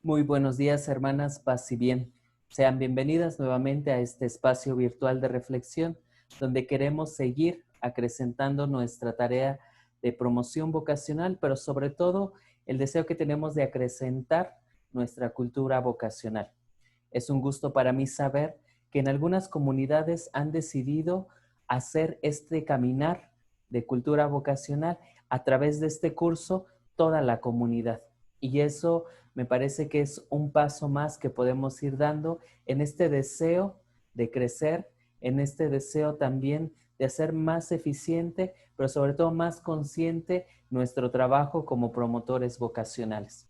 Muy buenos días, hermanas, paz y bien. Sean bienvenidas nuevamente a este espacio virtual de reflexión, donde queremos seguir acrecentando nuestra tarea de promoción vocacional, pero sobre todo el deseo que tenemos de acrecentar nuestra cultura vocacional. Es un gusto para mí saber que en algunas comunidades han decidido hacer este caminar de cultura vocacional a través de este curso toda la comunidad. Y eso me parece que es un paso más que podemos ir dando en este deseo de crecer, en este deseo también de hacer más eficiente, pero sobre todo más consciente nuestro trabajo como promotores vocacionales.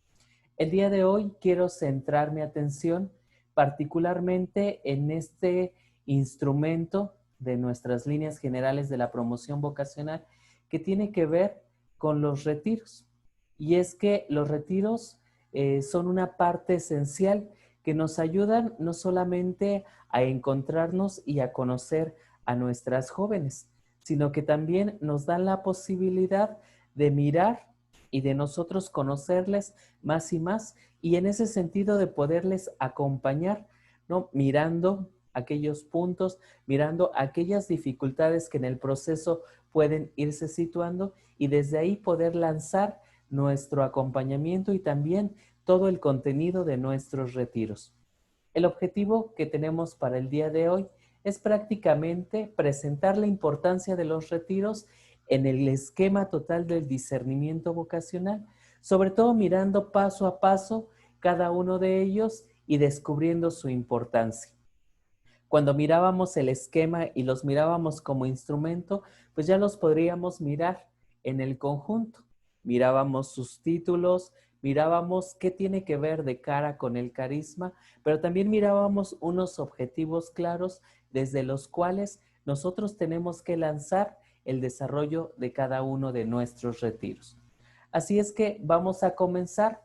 El día de hoy quiero centrar mi atención particularmente en este instrumento de nuestras líneas generales de la promoción vocacional que tiene que ver con los retiros. Y es que los retiros son una parte esencial que nos ayudan no solamente a encontrarnos y a conocer a nuestras jóvenes, sino que también nos dan la posibilidad de mirar y de nosotros conocerles más y más, y en ese sentido de poderles acompañar, ¿no? Mirando aquellos puntos, mirando aquellas dificultades que en el proceso pueden irse situando y desde ahí poder lanzar nuestro acompañamiento y también todo el contenido de nuestros retiros. El objetivo que tenemos para el día de hoy es prácticamente presentar la importancia de los retiros en el esquema total del discernimiento vocacional, sobre todo mirando paso a paso cada uno de ellos y descubriendo su importancia. Cuando mirábamos el esquema y los mirábamos como instrumento, pues ya los podríamos mirar en el conjunto. Mirábamos sus títulos, mirábamos qué tiene que ver de cara con el carisma, pero también mirábamos unos objetivos claros desde los cuales nosotros tenemos que lanzar el desarrollo de cada uno de nuestros retiros. Así es que vamos a comenzar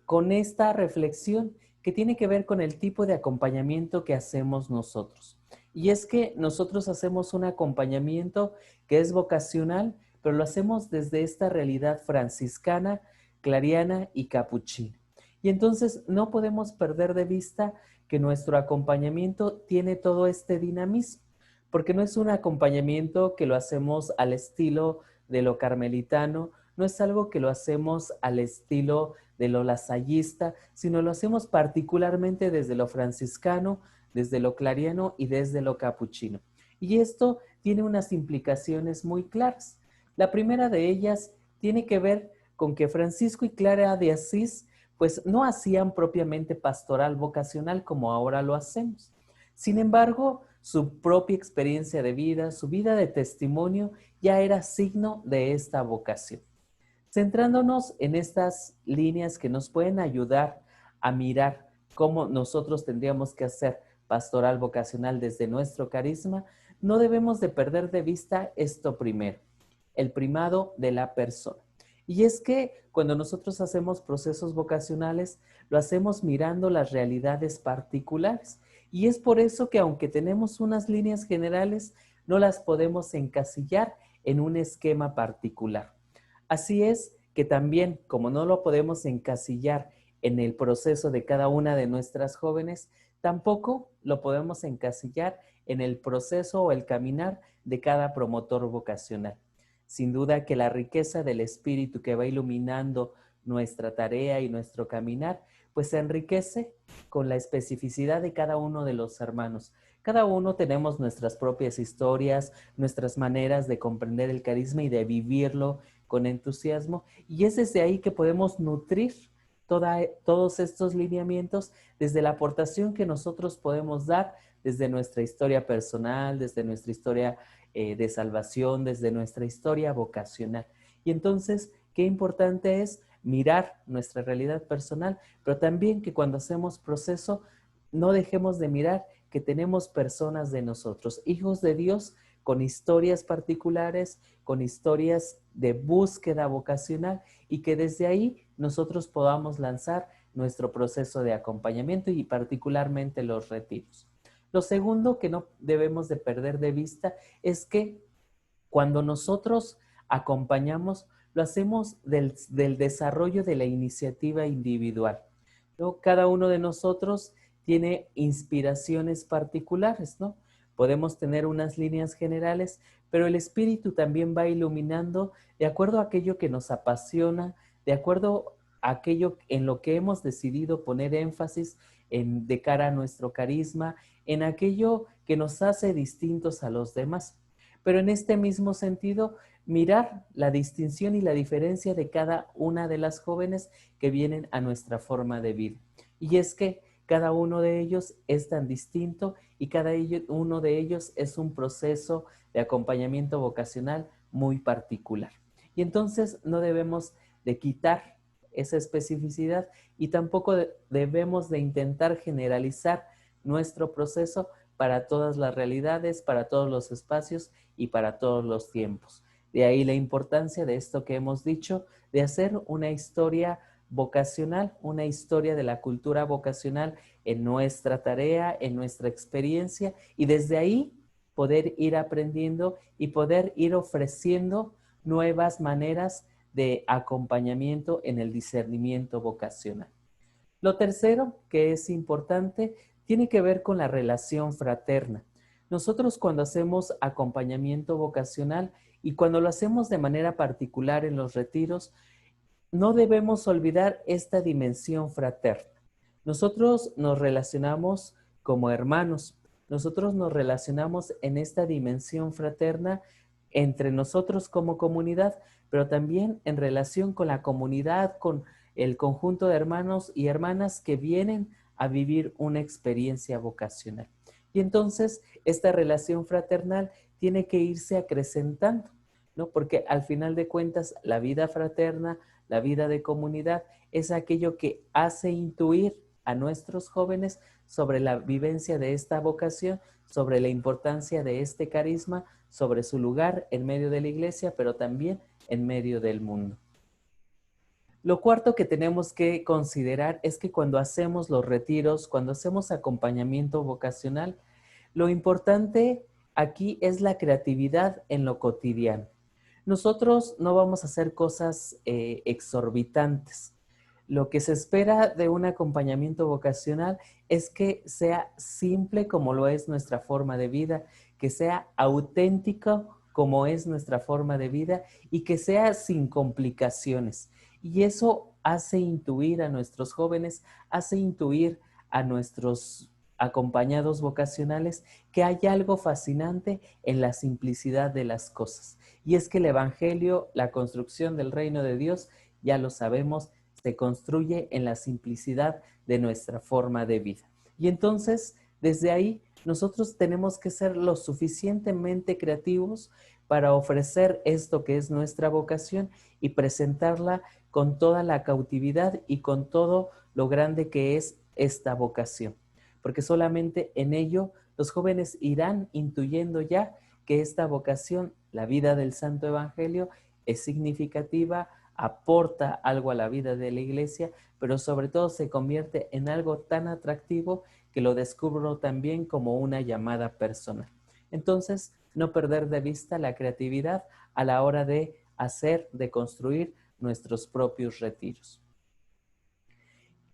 con esta reflexión que tiene que ver con el tipo de acompañamiento que hacemos nosotros. Y es que nosotros hacemos un acompañamiento que es vocacional, pero lo hacemos desde esta realidad franciscana, clariana y capuchina. Y entonces no podemos perder de vista que nuestro acompañamiento tiene todo este dinamismo, porque no es un acompañamiento que lo hacemos al estilo de lo carmelitano, no es algo que lo hacemos al estilo de lo lasallista, sino lo hacemos particularmente desde lo franciscano, desde lo clariano y desde lo capuchino. Y esto tiene unas implicaciones muy claras. La primera de ellas tiene que ver con que Francisco y Clara de Asís pues no hacían propiamente pastoral vocacional como ahora lo hacemos. Sin embargo, su propia experiencia de vida, su vida de testimonio, ya era signo de esta vocación. Centrándonos en estas líneas que nos pueden ayudar a mirar cómo nosotros tendríamos que hacer pastoral vocacional desde nuestro carisma, no debemos de perder de vista esto primero, el primado de la persona. Y es que cuando nosotros hacemos procesos vocacionales, lo hacemos mirando las realidades particulares. Y es por eso que aunque tenemos unas líneas generales, no las podemos encasillar en un esquema particular. Así es que también, como no lo podemos encasillar en el proceso de cada una de nuestras jóvenes, tampoco lo podemos encasillar en el proceso o el caminar de cada promotor vocacional. Sin duda que la riqueza del espíritu que va iluminando nuestra tarea y nuestro caminar, pues se enriquece con la especificidad de cada uno de los hermanos. Cada uno tenemos nuestras propias historias, nuestras maneras de comprender el carisma y de vivirlo con entusiasmo, y es desde ahí que podemos nutrir todos estos lineamientos desde la aportación que nosotros podemos dar desde nuestra historia personal, desde nuestra historia de salvación, desde nuestra historia vocacional. Y entonces, qué importante es mirar nuestra realidad personal, pero también que cuando hacemos proceso no dejemos de mirar que tenemos personas de nosotros, hijos de Dios, con historias particulares, con historias de búsqueda vocacional y que desde ahí nosotros podamos lanzar nuestro proceso de acompañamiento y particularmente los retiros. Lo segundo que no debemos de perder de vista es que cuando nosotros acompañamos, lo hacemos del desarrollo de la iniciativa individual, ¿no? Cada uno de nosotros tiene inspiraciones particulares, ¿no? Podemos tener unas líneas generales, pero el espíritu también va iluminando de acuerdo a aquello que nos apasiona, de acuerdo a aquello en lo que hemos decidido poner énfasis de cara a nuestro carisma, en aquello que nos hace distintos a los demás. Pero en este mismo sentido, mirar la distinción y la diferencia de cada una de las jóvenes que vienen a nuestra forma de vida. Y es que cada uno de ellos es tan distinto y cada uno de ellos es un proceso de acompañamiento vocacional muy particular. Y entonces no debemos de quitar esa especificidad y tampoco debemos de intentar generalizar nuestro proceso para todas las realidades, para todos los espacios y para todos los tiempos. De ahí la importancia de esto que hemos dicho, de hacer una historia vocacional, una historia de la cultura vocacional en nuestra tarea, en nuestra experiencia, y desde ahí poder ir aprendiendo y poder ir ofreciendo nuevas maneras de acompañamiento en el discernimiento vocacional. Lo tercero que es importante tiene que ver con la relación fraterna. Nosotros cuando hacemos acompañamiento vocacional y cuando lo hacemos de manera particular en los retiros, no debemos olvidar esta dimensión fraterna. Nosotros nos relacionamos como hermanos, nosotros nos relacionamos en esta dimensión fraterna entre nosotros como comunidad, pero también en relación con la comunidad, con el conjunto de hermanos y hermanas que vienen a vivir una experiencia vocacional. Y entonces esta relación fraternal tiene que irse acrecentando, ¿no? Porque al final de cuentas la vida fraterna, la vida de comunidad es aquello que hace intuir a nuestros jóvenes sobre la vivencia de esta vocación, sobre la importancia de este carisma, sobre su lugar en medio de la iglesia, pero también en medio del mundo. Lo cuarto que tenemos que considerar es que cuando hacemos los retiros, cuando hacemos acompañamiento vocacional, lo importante aquí es la creatividad en lo cotidiano. Nosotros no vamos a hacer cosas exorbitantes. Lo que se espera de un acompañamiento vocacional es que sea simple como lo es nuestra forma de vida, que sea auténtico como es nuestra forma de vida y que sea sin complicaciones. Y eso hace intuir a nuestros jóvenes, hace intuir a nuestros acompañados vocacionales que hay algo fascinante en la simplicidad de las cosas. Y es que el Evangelio, la construcción del reino de Dios, ya lo sabemos, se construye en la simplicidad de nuestra forma de vida. Y entonces, desde ahí, nosotros tenemos que ser lo suficientemente creativos para ofrecer esto que es nuestra vocación y presentarla con toda la cautividad y con todo lo grande que es esta vocación. Porque solamente en ello los jóvenes irán intuyendo ya que esta vocación, la vida del Santo Evangelio, es significativa, aporta algo a la vida de la iglesia, pero sobre todo se convierte en algo tan atractivo que lo descubro también como una llamada personal. Entonces, no perder de vista la creatividad a la hora de hacer, de construir nuestros propios retiros.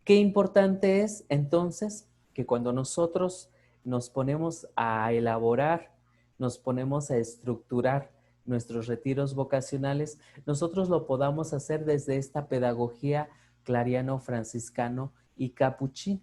Qué importante es entonces que cuando nosotros nos ponemos a elaborar, nos ponemos a estructurar nuestros retiros vocacionales, nosotros lo podamos hacer desde esta pedagogía clariano, franciscano y capuchino.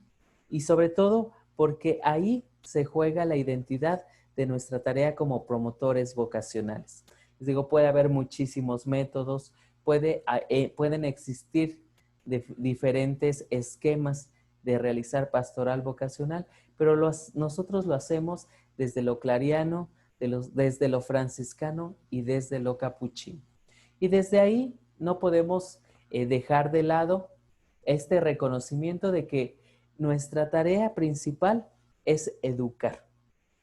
Y sobre todo porque ahí se juega la identidad de nuestra tarea como promotores vocacionales. Les digo, puede haber muchísimos métodos, pueden existir diferentes esquemas de realizar pastoral vocacional, pero nosotros lo hacemos desde lo clariano, desde lo franciscano y desde lo capuchino. Y desde ahí no podemos dejar de lado este reconocimiento de que nuestra tarea principal es educar.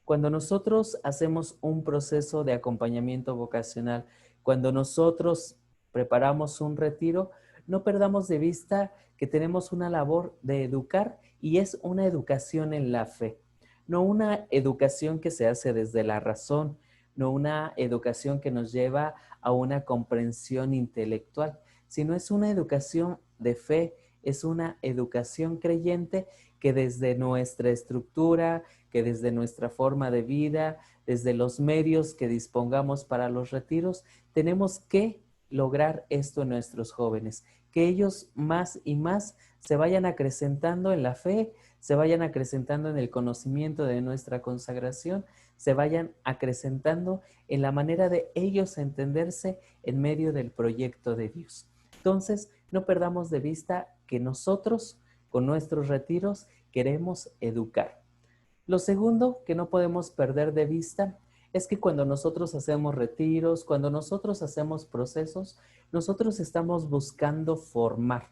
Cuando nosotros hacemos un proceso de acompañamiento vocacional, cuando nosotros preparamos un retiro, no perdamos de vista que tenemos una labor de educar y es una educación en la fe, no una educación que se hace desde la razón, no una educación que nos lleva a una comprensión intelectual, sino es una educación de fe, es una educación creyente que desde nuestra estructura, que desde nuestra forma de vida, desde los medios que dispongamos para los retiros, tenemos que lograr esto en nuestros jóvenes, que ellos más y más se vayan acrecentando en la fe, se vayan acrecentando en el conocimiento de nuestra consagración, se vayan acrecentando en la manera de ellos entenderse en medio del proyecto de Dios. Entonces, no perdamos de vista que nosotros, con nuestros retiros, queremos educar. Lo segundo que no podemos perder de vista es que cuando nosotros hacemos retiros, cuando nosotros hacemos procesos, nosotros estamos buscando formar,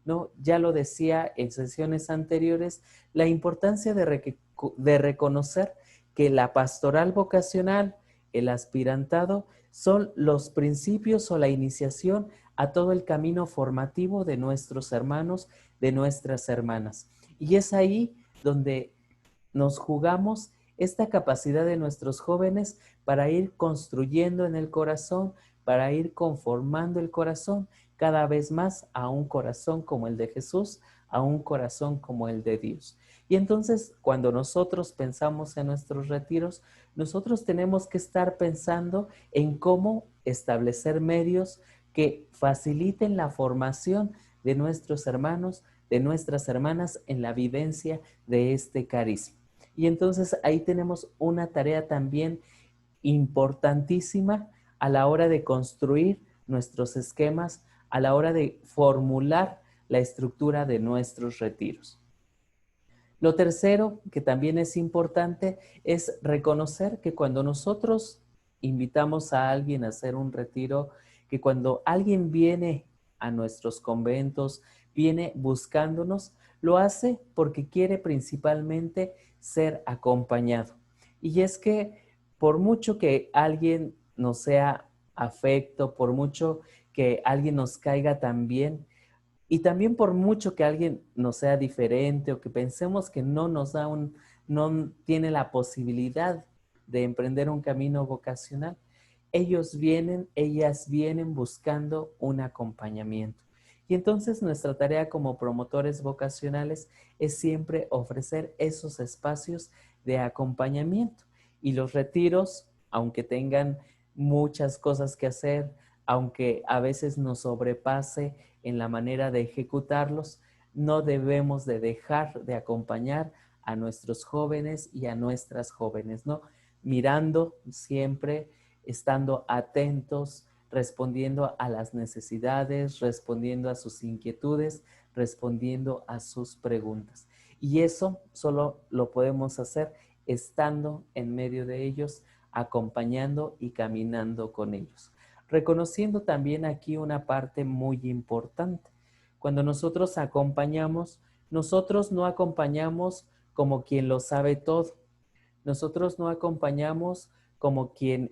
¿no? Ya lo decía en sesiones anteriores, la importancia de reconocer que la pastoral vocacional, el aspirantado, son los principios o la iniciación a todo el camino formativo de nuestros hermanos, de nuestras hermanas. Y es ahí donde nos jugamos esta capacidad de nuestros jóvenes para ir construyendo en el corazón, para ir conformando el corazón cada vez más a un corazón como el de Jesús, a un corazón como el de Dios. Y entonces, cuando nosotros pensamos en nuestros retiros, nosotros tenemos que estar pensando en cómo establecer medios que faciliten la formación de nuestros hermanos, de nuestras hermanas en la vivencia de este carisma. Y entonces ahí tenemos una tarea también importantísima a la hora de construir nuestros esquemas, a la hora de formular la estructura de nuestros retiros. Lo tercero, que también es importante, es reconocer que cuando nosotros invitamos a alguien a hacer un retiro, que cuando alguien viene a nuestros conventos, viene buscándonos, lo hace porque quiere principalmente ser acompañado. Y es que por mucho que alguien nos sea afecto, por mucho que alguien nos caiga tan bien, y también por mucho que alguien nos sea diferente o que pensemos que no tiene la posibilidad de emprender un camino vocacional, ellas vienen buscando un acompañamiento. Y entonces nuestra tarea como promotores vocacionales es siempre ofrecer esos espacios de acompañamiento. Y los retiros, aunque tengan muchas cosas que hacer, aunque a veces nos sobrepase en la manera de ejecutarlos, no debemos de dejar de acompañar a nuestros jóvenes y a nuestras jóvenes, ¿no? Mirando siempre, estando atentos, respondiendo a las necesidades, respondiendo a sus inquietudes, respondiendo a sus preguntas. Y eso solo lo podemos hacer estando en medio de ellos, acompañando y caminando con ellos. Reconociendo también aquí una parte muy importante. Cuando nosotros acompañamos, nosotros no acompañamos como quien lo sabe todo. Nosotros no acompañamos como quien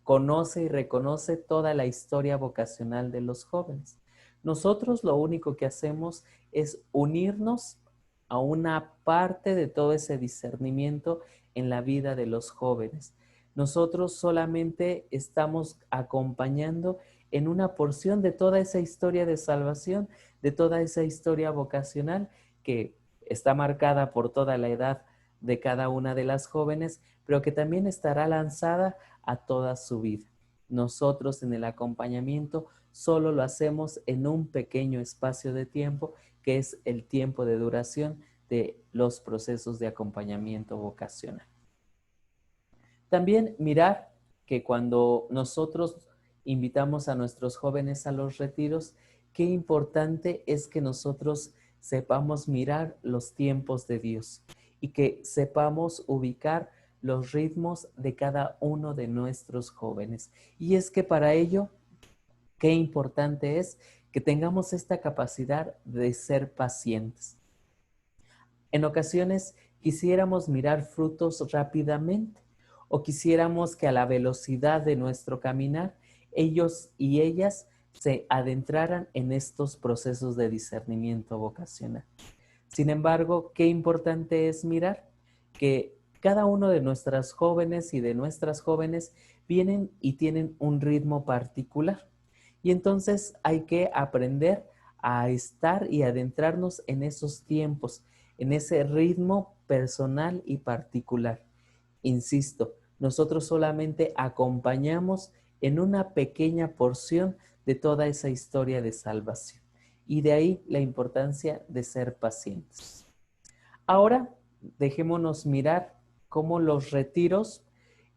conoce y reconoce toda la historia vocacional de los jóvenes. Nosotros lo único que hacemos es unirnos a una parte de todo ese discernimiento en la vida de los jóvenes. Nosotros solamente estamos acompañando en una porción de toda esa historia de salvación, de toda esa historia vocacional que está marcada por toda la edad de cada una de las jóvenes, pero que también estará lanzada a toda su vida. Nosotros en el acompañamiento solo lo hacemos en un pequeño espacio de tiempo, que es el tiempo de duración de los procesos de acompañamiento vocacional. También mirar que cuando nosotros invitamos a nuestros jóvenes a los retiros, qué importante es que nosotros sepamos mirar los tiempos de Dios y que sepamos ubicar los ritmos de cada uno de nuestros jóvenes. Y es que para ello, qué importante es que tengamos esta capacidad de ser pacientes. En ocasiones quisiéramos mirar frutos rápidamente o quisiéramos que a la velocidad de nuestro caminar ellos y ellas se adentraran en estos procesos de discernimiento vocacional. Sin embargo, qué importante es mirar que cada uno de nuestras jóvenes y de nuestras jóvenes vienen y tienen un ritmo particular. Y entonces hay que aprender a estar y adentrarnos en esos tiempos, en ese ritmo personal y particular. Insisto, nosotros solamente acompañamos en una pequeña porción de toda esa historia de salvación. Y de ahí la importancia de ser pacientes. Ahora, dejémonos mirar cómo los retiros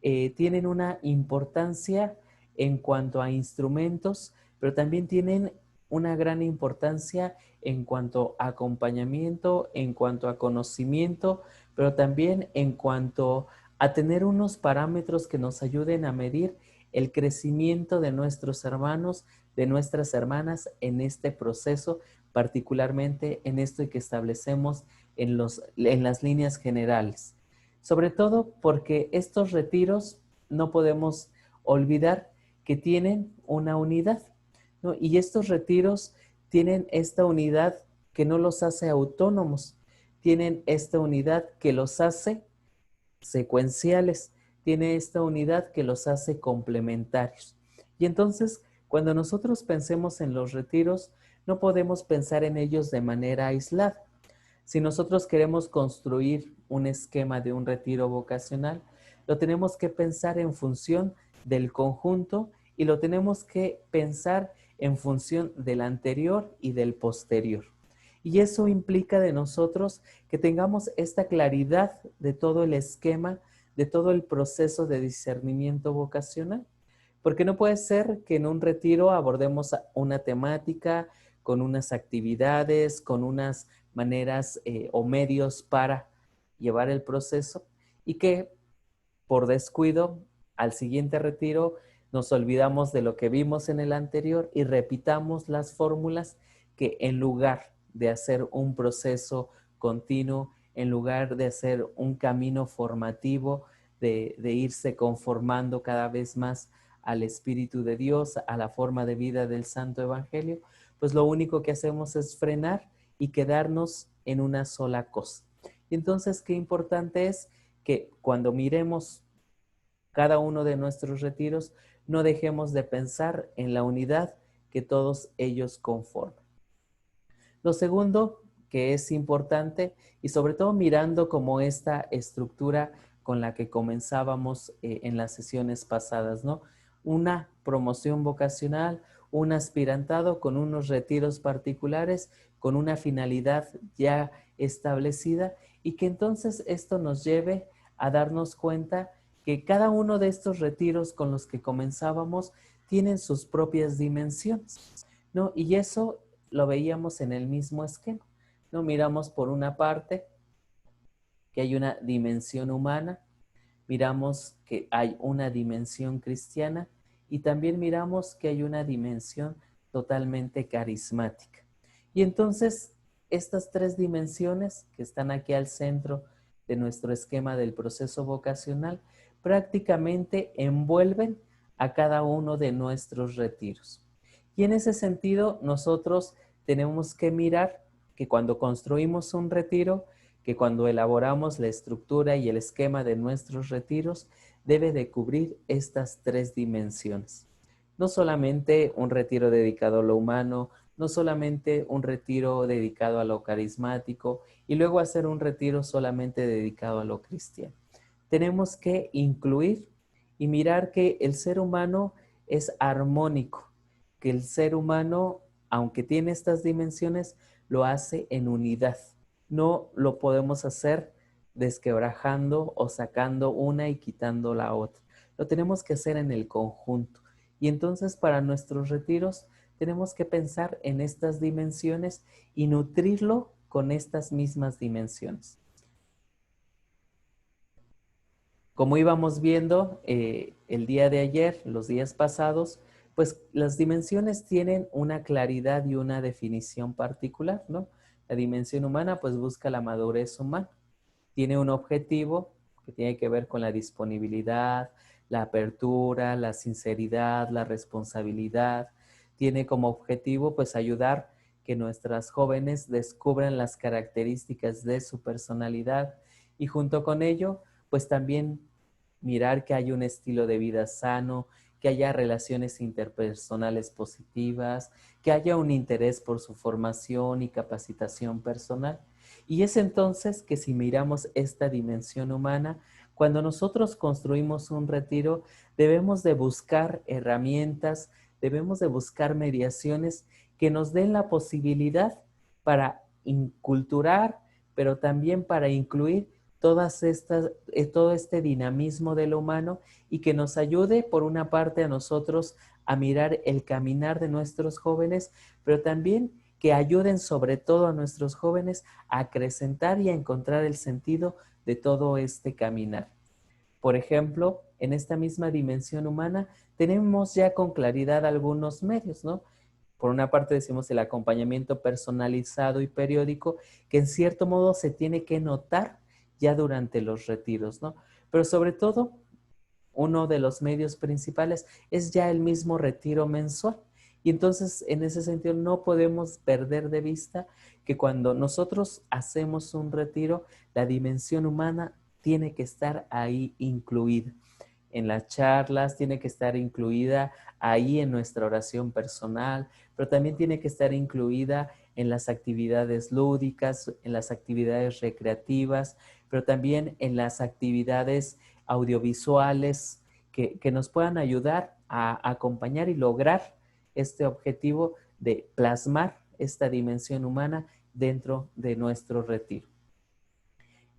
tienen una importancia en cuanto a instrumentos, pero también tienen una gran importancia en cuanto a acompañamiento, en cuanto a conocimiento, pero también en cuanto a tener unos parámetros que nos ayuden a medir el crecimiento de nuestros hermanos, de nuestras hermanas en este proceso, particularmente en esto que establecemos en las líneas generales. Sobre todo porque estos retiros no podemos olvidar que tienen una unidad, ¿no? Y estos retiros tienen esta unidad que no los hace autónomos, tienen esta unidad que los hace secuenciales, tiene esta unidad que los hace complementarios. Y entonces, cuando nosotros pensemos en los retiros, no podemos pensar en ellos de manera aislada. Si nosotros queremos construir un esquema de un retiro vocacional, lo tenemos que pensar en función del conjunto y lo tenemos que pensar en función del anterior y del posterior. Y eso implica de nosotros que tengamos esta claridad de todo el esquema, de todo el proceso de discernimiento vocacional. Porque no puede ser que en un retiro abordemos una temática con unas actividades, con unas maneras o medios para llevar el proceso y que por descuido al siguiente retiro nos olvidamos de lo que vimos en el anterior y repitamos las fórmulas que en lugar de hacer un proceso continuo, en lugar de hacer un camino formativo, de irse conformando cada vez más al Espíritu de Dios, a la forma de vida del Santo Evangelio, pues lo único que hacemos es frenar y quedarnos en una sola cosa. Y entonces, qué importante es que cuando miremos cada uno de nuestros retiros, no dejemos de pensar en la unidad que todos ellos conforman. Lo segundo que es importante, y sobre todo mirando como esta estructura con la que comenzábamos en las sesiones pasadas, ¿no? Una promoción vocacional, un aspirantado con unos retiros particulares, con una finalidad ya establecida y que entonces esto nos lleve a darnos cuenta que cada uno de estos retiros con los que comenzábamos tienen sus propias dimensiones, ¿no? Y eso lo veíamos en el mismo esquema, ¿no? Miramos por una parte que hay una dimensión humana, miramos que hay una dimensión cristiana y también miramos que hay una dimensión totalmente carismática. Y entonces, estas tres dimensiones que están aquí al centro de nuestro esquema del proceso vocacional prácticamente envuelven a cada uno de nuestros retiros. Y en ese sentido, nosotros tenemos que mirar que cuando construimos un retiro, que cuando elaboramos la estructura y el esquema de nuestros retiros, debe de cubrir estas tres dimensiones. No solamente un retiro dedicado a lo humano, no solamente un retiro dedicado a lo carismático y luego hacer un retiro solamente dedicado a lo cristiano. Tenemos que incluir y mirar que el ser humano es armónico, que el ser humano, aunque tiene estas dimensiones, lo hace en unidad. No lo podemos hacer desquebrajando o sacando una y quitando la otra. Lo tenemos que hacer en el conjunto. Y entonces para nuestros retiros tenemos que pensar en estas dimensiones y nutrirlo con estas mismas dimensiones. Como íbamos viendo el día de ayer, los días pasados, pues las dimensiones tienen una claridad y una definición particular, ¿no? La dimensión humana pues busca la madurez humana. Tiene un objetivo que tiene que ver con la disponibilidad, la apertura, la sinceridad, la responsabilidad. Tiene como objetivo pues ayudar que nuestras jóvenes descubran las características de su personalidad y junto con ello pues también mirar que haya un estilo de vida sano, que haya relaciones interpersonales positivas, que haya un interés por su formación y capacitación personal. Y es entonces que si miramos esta dimensión humana, cuando nosotros construimos un retiro, debemos de buscar herramientas, debemos de buscar mediaciones que nos den la posibilidad para inculturar, pero también para incluir todo este dinamismo de lo humano y que nos ayude, por una parte, a nosotros a mirar el caminar de nuestros jóvenes, pero también que ayuden sobre todo a nuestros jóvenes a acrecentar y a encontrar el sentido de todo este caminar. Por ejemplo, en esta misma dimensión humana tenemos ya con claridad algunos medios, ¿no? Por una parte decimos el acompañamiento personalizado y periódico, que en cierto modo se tiene que notar ya durante los retiros, ¿no? Pero sobre todo, uno de los medios principales es ya el mismo retiro mensual. Y entonces, en ese sentido, no podemos perder de vista que cuando nosotros hacemos un retiro, la dimensión humana tiene que estar ahí incluida. En las charlas, tiene que estar incluida ahí en nuestra oración personal, pero también tiene que estar incluida en las actividades lúdicas, en las actividades recreativas, pero también en las actividades audiovisuales que nos puedan ayudar a acompañar y lograr este objetivo de plasmar esta dimensión humana dentro de nuestro retiro.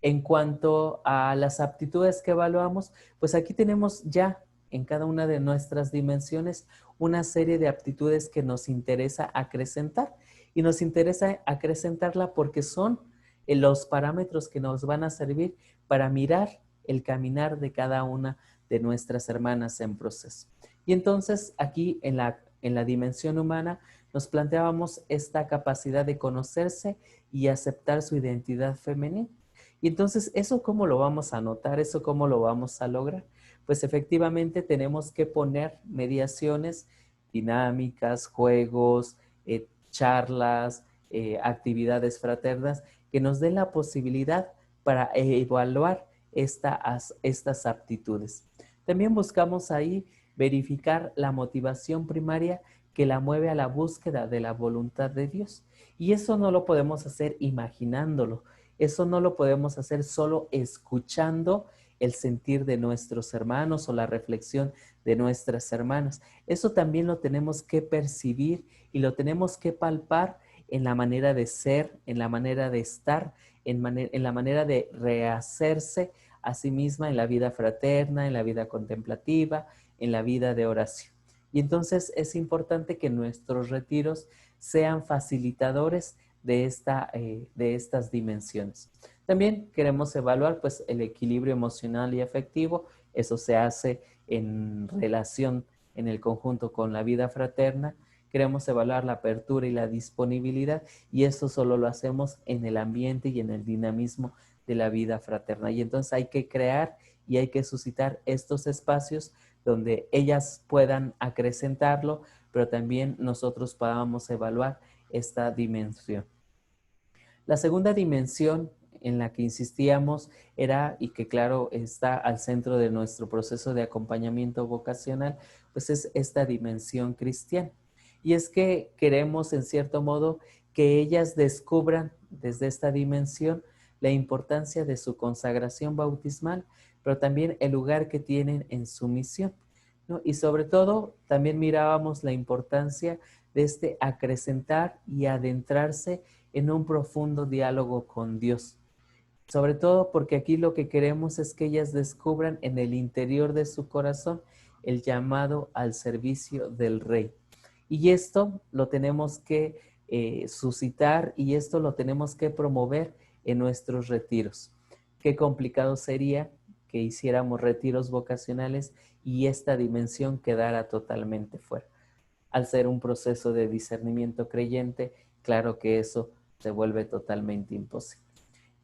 En cuanto a las aptitudes que evaluamos, pues aquí tenemos ya en cada una de nuestras dimensiones una serie de aptitudes que nos interesa acrecentar. Y nos interesa acrecentarla porque son los parámetros que nos van a servir para mirar el caminar de cada una de nuestras hermanas en proceso. Y entonces aquí en la dimensión humana nos planteábamos esta capacidad de conocerse y aceptar su identidad femenina. Y entonces, ¿eso cómo lo vamos a notar? ¿Eso cómo lo vamos a lograr? Pues efectivamente tenemos que poner mediaciones, dinámicas, juegos, charlas, actividades fraternas que nos den la posibilidad para evaluar estas aptitudes. También buscamos ahí verificar la motivación primaria que la mueve a la búsqueda de la voluntad de Dios. Y eso no lo podemos hacer imaginándolo. Eso no lo podemos hacer solo escuchando el sentir de nuestros hermanos o la reflexión de nuestras hermanas. Eso también lo tenemos que percibir y lo tenemos que palpar en la manera de ser, en la manera de estar, en la manera de rehacerse a sí misma en la vida fraterna, en la vida contemplativa, en la vida de oración. Y entonces es importante que nuestros retiros sean facilitadores de estas dimensiones. También queremos evaluar pues el equilibrio emocional y afectivo. Eso se hace en relación en el conjunto con la vida fraterna. Queremos evaluar la apertura y la disponibilidad, y eso solo lo hacemos en el ambiente y en el dinamismo de la vida fraterna. Y entonces hay que crear y hay que suscitar estos espacios donde ellas puedan acrecentarlo, pero también nosotros podamos evaluar esta dimensión. La segunda dimensión en la que insistíamos era, y que claro está al centro de nuestro proceso de acompañamiento vocacional, pues es esta dimensión cristiana. Y es que queremos en cierto modo que ellas descubran desde esta dimensión la importancia de su consagración bautismal, pero también el lugar que tienen en su misión, ¿no? Y sobre todo también mirábamos la importancia de este acrecentar y adentrarse en un profundo diálogo con Dios. Sobre todo porque aquí lo que queremos es que ellas descubran en el interior de su corazón el llamado al servicio del Rey. Y esto lo tenemos que suscitar, y esto lo tenemos que promover en nuestros retiros. Qué complicado sería que hiciéramos retiros vocacionales y esta dimensión quedara totalmente fuera. Al ser un proceso de discernimiento creyente, claro que eso se vuelve totalmente imposible.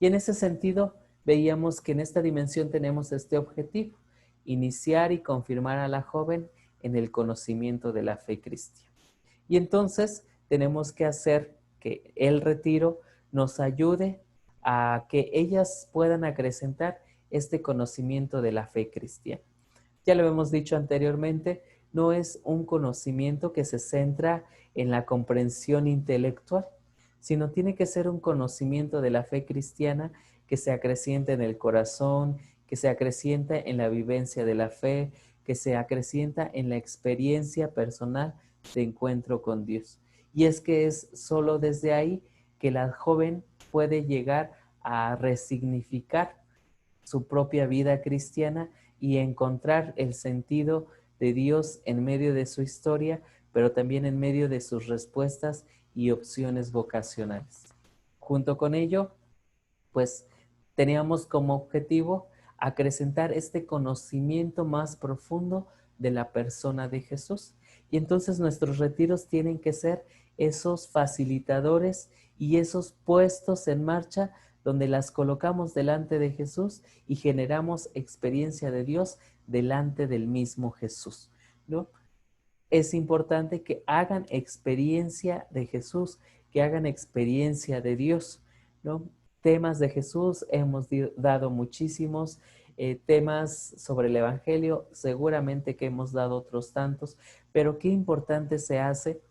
Y en ese sentido, veíamos que en esta dimensión tenemos este objetivo: iniciar y confirmar a la joven en el conocimiento de la fe cristiana. Y entonces tenemos que hacer que el retiro nos ayude a que ellas puedan acrecentar este conocimiento de la fe cristiana. Ya lo hemos dicho anteriormente, no es un conocimiento que se centra en la comprensión intelectual, sino tiene que ser un conocimiento de la fe cristiana que se acreciente en el corazón, que se acrecienta en la vivencia de la fe, que se acrecienta en la experiencia personal de encuentro con Dios. Y es que es solo desde ahí que la joven puede llegar a resignificar su propia vida cristiana y encontrar el sentido de Dios en medio de su historia, pero también en medio de sus respuestas y opciones vocacionales. Junto con ello, pues teníamos como objetivo acrecentar este conocimiento más profundo de la persona de Jesús. Y entonces nuestros retiros tienen que ser esos facilitadores y esos puestos en marcha donde las colocamos delante de Jesús y generamos experiencia de Dios delante del mismo Jesús, ¿no? Es importante que hagan experiencia de Jesús, que hagan experiencia de Dios, ¿no? Temas de Jesús hemos dado muchísimos, temas sobre el Evangelio, seguramente que hemos dado otros tantos, pero qué importante se hace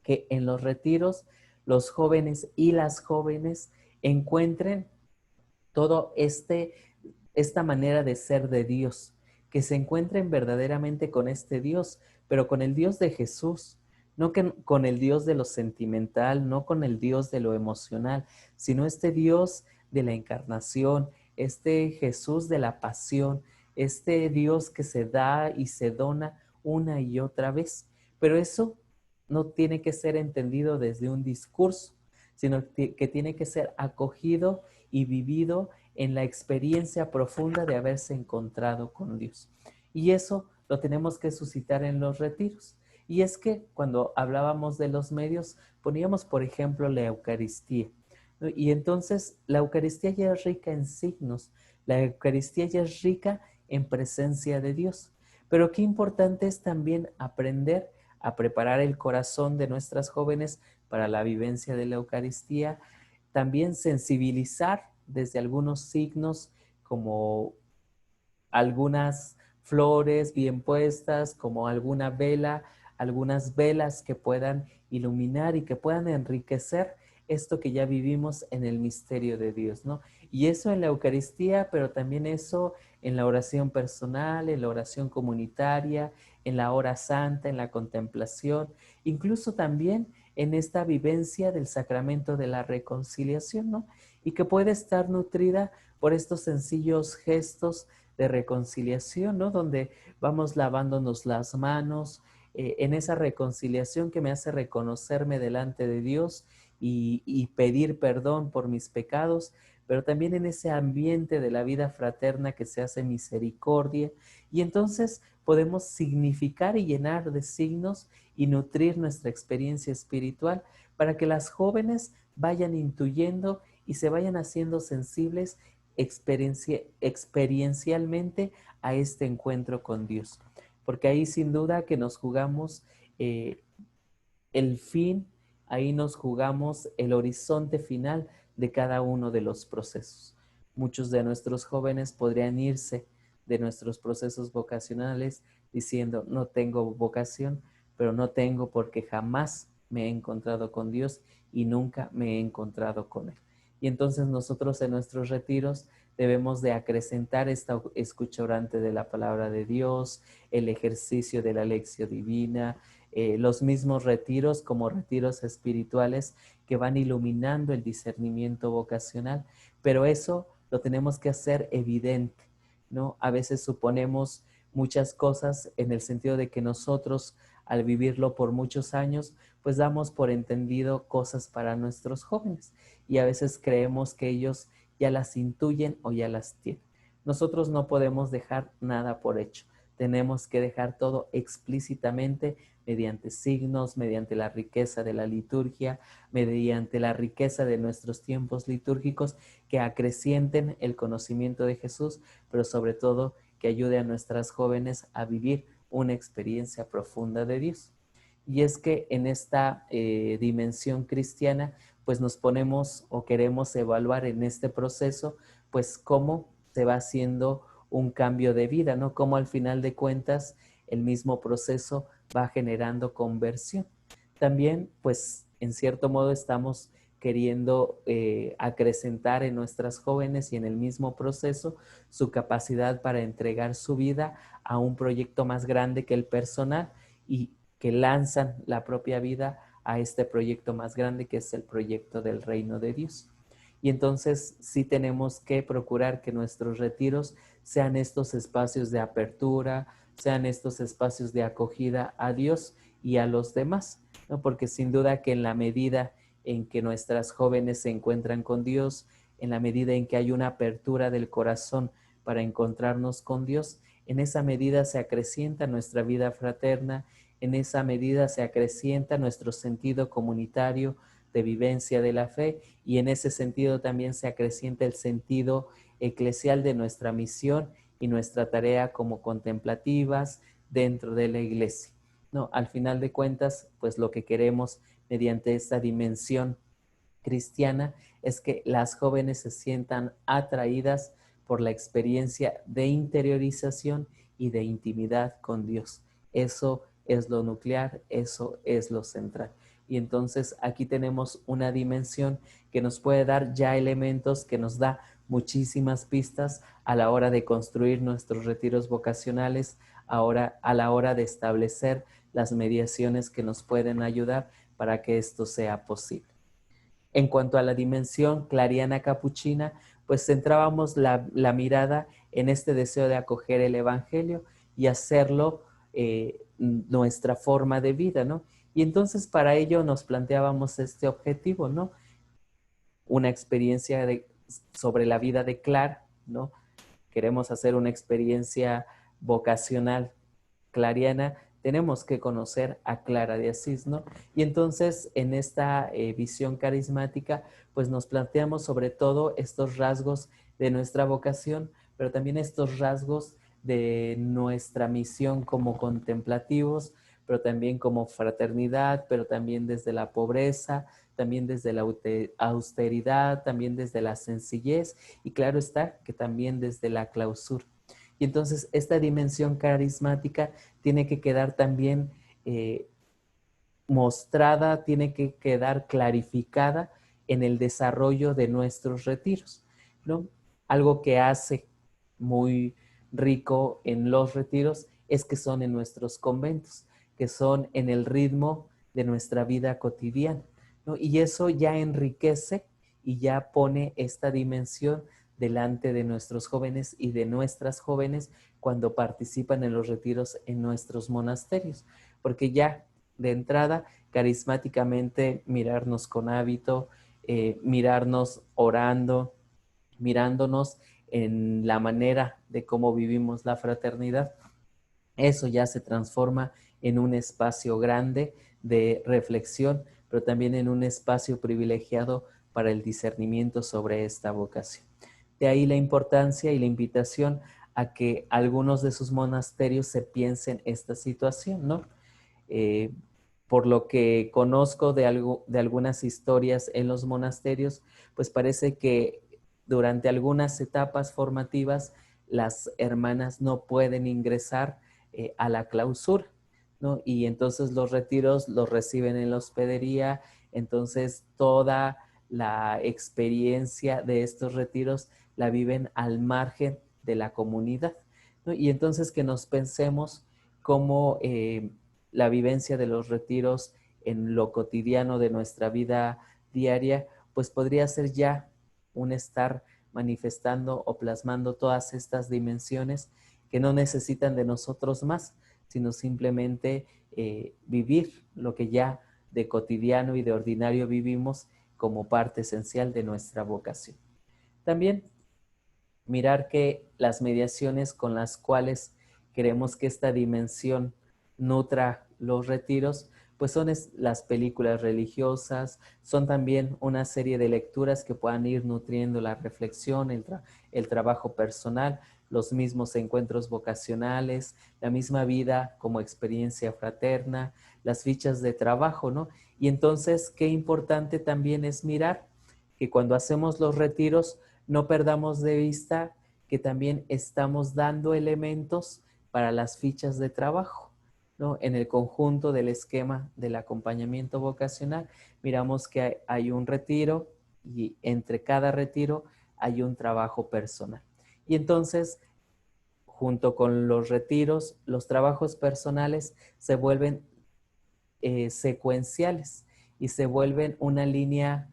que en los retiros los jóvenes y las jóvenes encuentren todo esta manera de ser de Dios, que se encuentren verdaderamente con este Dios, pero con el Dios de Jesús, no con el Dios de lo sentimental, no con el Dios de lo emocional, sino este Dios de la encarnación, este Jesús de la pasión, este Dios que se da y se dona una y otra vez. Pero eso no tiene que ser entendido desde un discurso, sino que tiene que ser acogido y vivido en la experiencia profunda de haberse encontrado con Dios. Y eso lo tenemos que suscitar en los retiros. Y es que cuando hablábamos de los medios, poníamos, por ejemplo, la Eucaristía, ¿no? Y entonces la Eucaristía ya es rica en signos, la Eucaristía ya es rica en presencia de Dios. Pero qué importante es también aprender a preparar el corazón de nuestras jóvenes para la vivencia de la Eucaristía, también sensibilizar desde algunos signos como algunas flores bien puestas, como alguna vela, algunas velas que puedan iluminar y que puedan enriquecer esto que ya vivimos en el misterio de Dios, ¿no? Y eso en la Eucaristía, pero también eso en la oración personal, en la oración comunitaria, en la hora santa, en la contemplación, incluso también en esta vivencia del sacramento de la reconciliación, ¿no? Y que puede estar nutrida por estos sencillos gestos de reconciliación, ¿no? Donde vamos lavándonos las manos, en esa reconciliación que me hace reconocerme delante de Dios y pedir perdón por mis pecados, pero también en ese ambiente de la vida fraterna que se hace misericordia. Y entonces podemos significar y llenar de signos y nutrir nuestra experiencia espiritual para que las jóvenes vayan intuyendo y se vayan haciendo sensibles experiencialmente a este encuentro con Dios. Porque ahí sin duda que nos jugamos el fin, ahí nos jugamos el horizonte final de cada uno de los procesos. Muchos de nuestros jóvenes podrían irse de nuestros procesos vocacionales diciendo, no tengo vocación, pero no tengo porque jamás me he encontrado con Dios y nunca me he encontrado con Él. Y entonces nosotros en nuestros retiros debemos de acrecentar esta escucha orante de la palabra de Dios, el ejercicio de la lección divina, los mismos retiros como retiros espirituales que van iluminando el discernimiento vocacional, pero eso lo tenemos que hacer evidente, ¿no? A veces suponemos muchas cosas en el sentido de que nosotros al vivirlo por muchos años, pues damos por entendido cosas para nuestros jóvenes y a veces creemos que ellos ya las intuyen o ya las tienen. Nosotros no podemos dejar nada por hecho. Tenemos que dejar todo explícitamente mediante signos, mediante la riqueza de la liturgia, mediante la riqueza de nuestros tiempos litúrgicos que acrecienten el conocimiento de Jesús, pero sobre todo que ayude a nuestras jóvenes a vivir una experiencia profunda de Dios. Y es que en esta dimensión cristiana, pues nos ponemos o queremos evaluar en este proceso, pues cómo se va haciendo un cambio de vida, ¿no? Como al final de cuentas el mismo proceso va generando conversión. También, pues, en cierto modo estamos queriendo acrecentar en nuestras jóvenes y en el mismo proceso su capacidad para entregar su vida a un proyecto más grande que el personal y que lanzan la propia vida a este proyecto más grande que es el proyecto del reino de Dios. Y entonces sí tenemos que procurar que nuestros retiros sean estos espacios de apertura, sean estos espacios de acogida a Dios y a los demás, ¿no? Porque sin duda que en la medida en que nuestras jóvenes se encuentran con Dios, en la medida en que hay una apertura del corazón para encontrarnos con Dios, en esa medida se acrecienta nuestra vida fraterna, en esa medida se acrecienta nuestro sentido comunitario de vivencia de la fe y en ese sentido también se acrecienta el sentido eclesial de nuestra misión y nuestra tarea como contemplativas dentro de la iglesia. No, al final de cuentas, pues lo que queremos mediante esta dimensión cristiana es que las jóvenes se sientan atraídas por la experiencia de interiorización y de intimidad con Dios. Eso es lo nuclear, eso es lo central. Y entonces aquí tenemos una dimensión que nos puede dar ya elementos, que nos da muchísimas pistas a la hora de construir nuestros retiros vocacionales, ahora a la hora de establecer las mediaciones que nos pueden ayudar para que esto sea posible. En cuanto a la dimensión clariana capuchina, pues centrábamos la mirada en este deseo de acoger el Evangelio y hacerlo nuestra forma de vida, ¿no? Y entonces para ello nos planteábamos este objetivo, ¿no? Una experiencia sobre la vida de Clara, ¿no? Queremos hacer una experiencia vocacional clariana, tenemos que conocer a Clara de Asís, ¿no? Y entonces en esta visión carismática, pues nos planteamos sobre todo estos rasgos de nuestra vocación, pero también estos rasgos de nuestra misión como contemplativos, pero también como fraternidad, pero también desde la pobreza, también desde la austeridad, también desde la sencillez y claro está que también desde la clausura. Y entonces esta dimensión carismática tiene que quedar también mostrada, tiene que quedar clarificada en el desarrollo de nuestros retiros, ¿no? Algo que hace muy rico en los retiros es que son en nuestros conventos, que son en el ritmo de nuestra vida cotidiana, ¿no? Y eso ya enriquece y ya pone esta dimensión delante de nuestros jóvenes y de nuestras jóvenes cuando participan en los retiros en nuestros monasterios, porque ya de entrada, carismáticamente mirarnos con hábito, mirarnos orando, mirándonos en la manera de cómo vivimos la fraternidad, eso ya se transforma en un espacio grande de reflexión, pero también en un espacio privilegiado para el discernimiento sobre esta vocación. De ahí la importancia y la invitación a que algunos de sus monasterios se piensen esta situación, ¿no? Eh, por lo que conozco de algunas historias en los monasterios, pues parece que durante algunas etapas formativas las hermanas no pueden ingresar a la clausura, ¿no? Y entonces los retiros los reciben en la hospedería, entonces toda la experiencia de estos retiros la viven al margen de la comunidad, ¿no? Y entonces que nos pensemos cómo la vivencia de los retiros en lo cotidiano de nuestra vida diaria, pues podría ser ya un estar manifestando o plasmando todas estas dimensiones que no necesitan de nosotros más, sino simplemente vivir lo que ya de cotidiano y de ordinario vivimos como parte esencial de nuestra vocación. También mirar que las mediaciones con las cuales queremos que esta dimensión nutra los retiros, pues son las películas religiosas, son también una serie de lecturas que puedan ir nutriendo la reflexión, el trabajo personal, los mismos encuentros vocacionales, la misma vida como experiencia fraterna, las fichas de trabajo, ¿no? Y entonces, qué importante también es mirar que cuando hacemos los retiros no perdamos de vista que también estamos dando elementos para las fichas de trabajo, ¿no? En el conjunto del esquema del acompañamiento vocacional, miramos que hay un retiro y entre cada retiro hay un trabajo personal. Y entonces, junto con los retiros, los trabajos personales se vuelven secuenciales y se vuelven una línea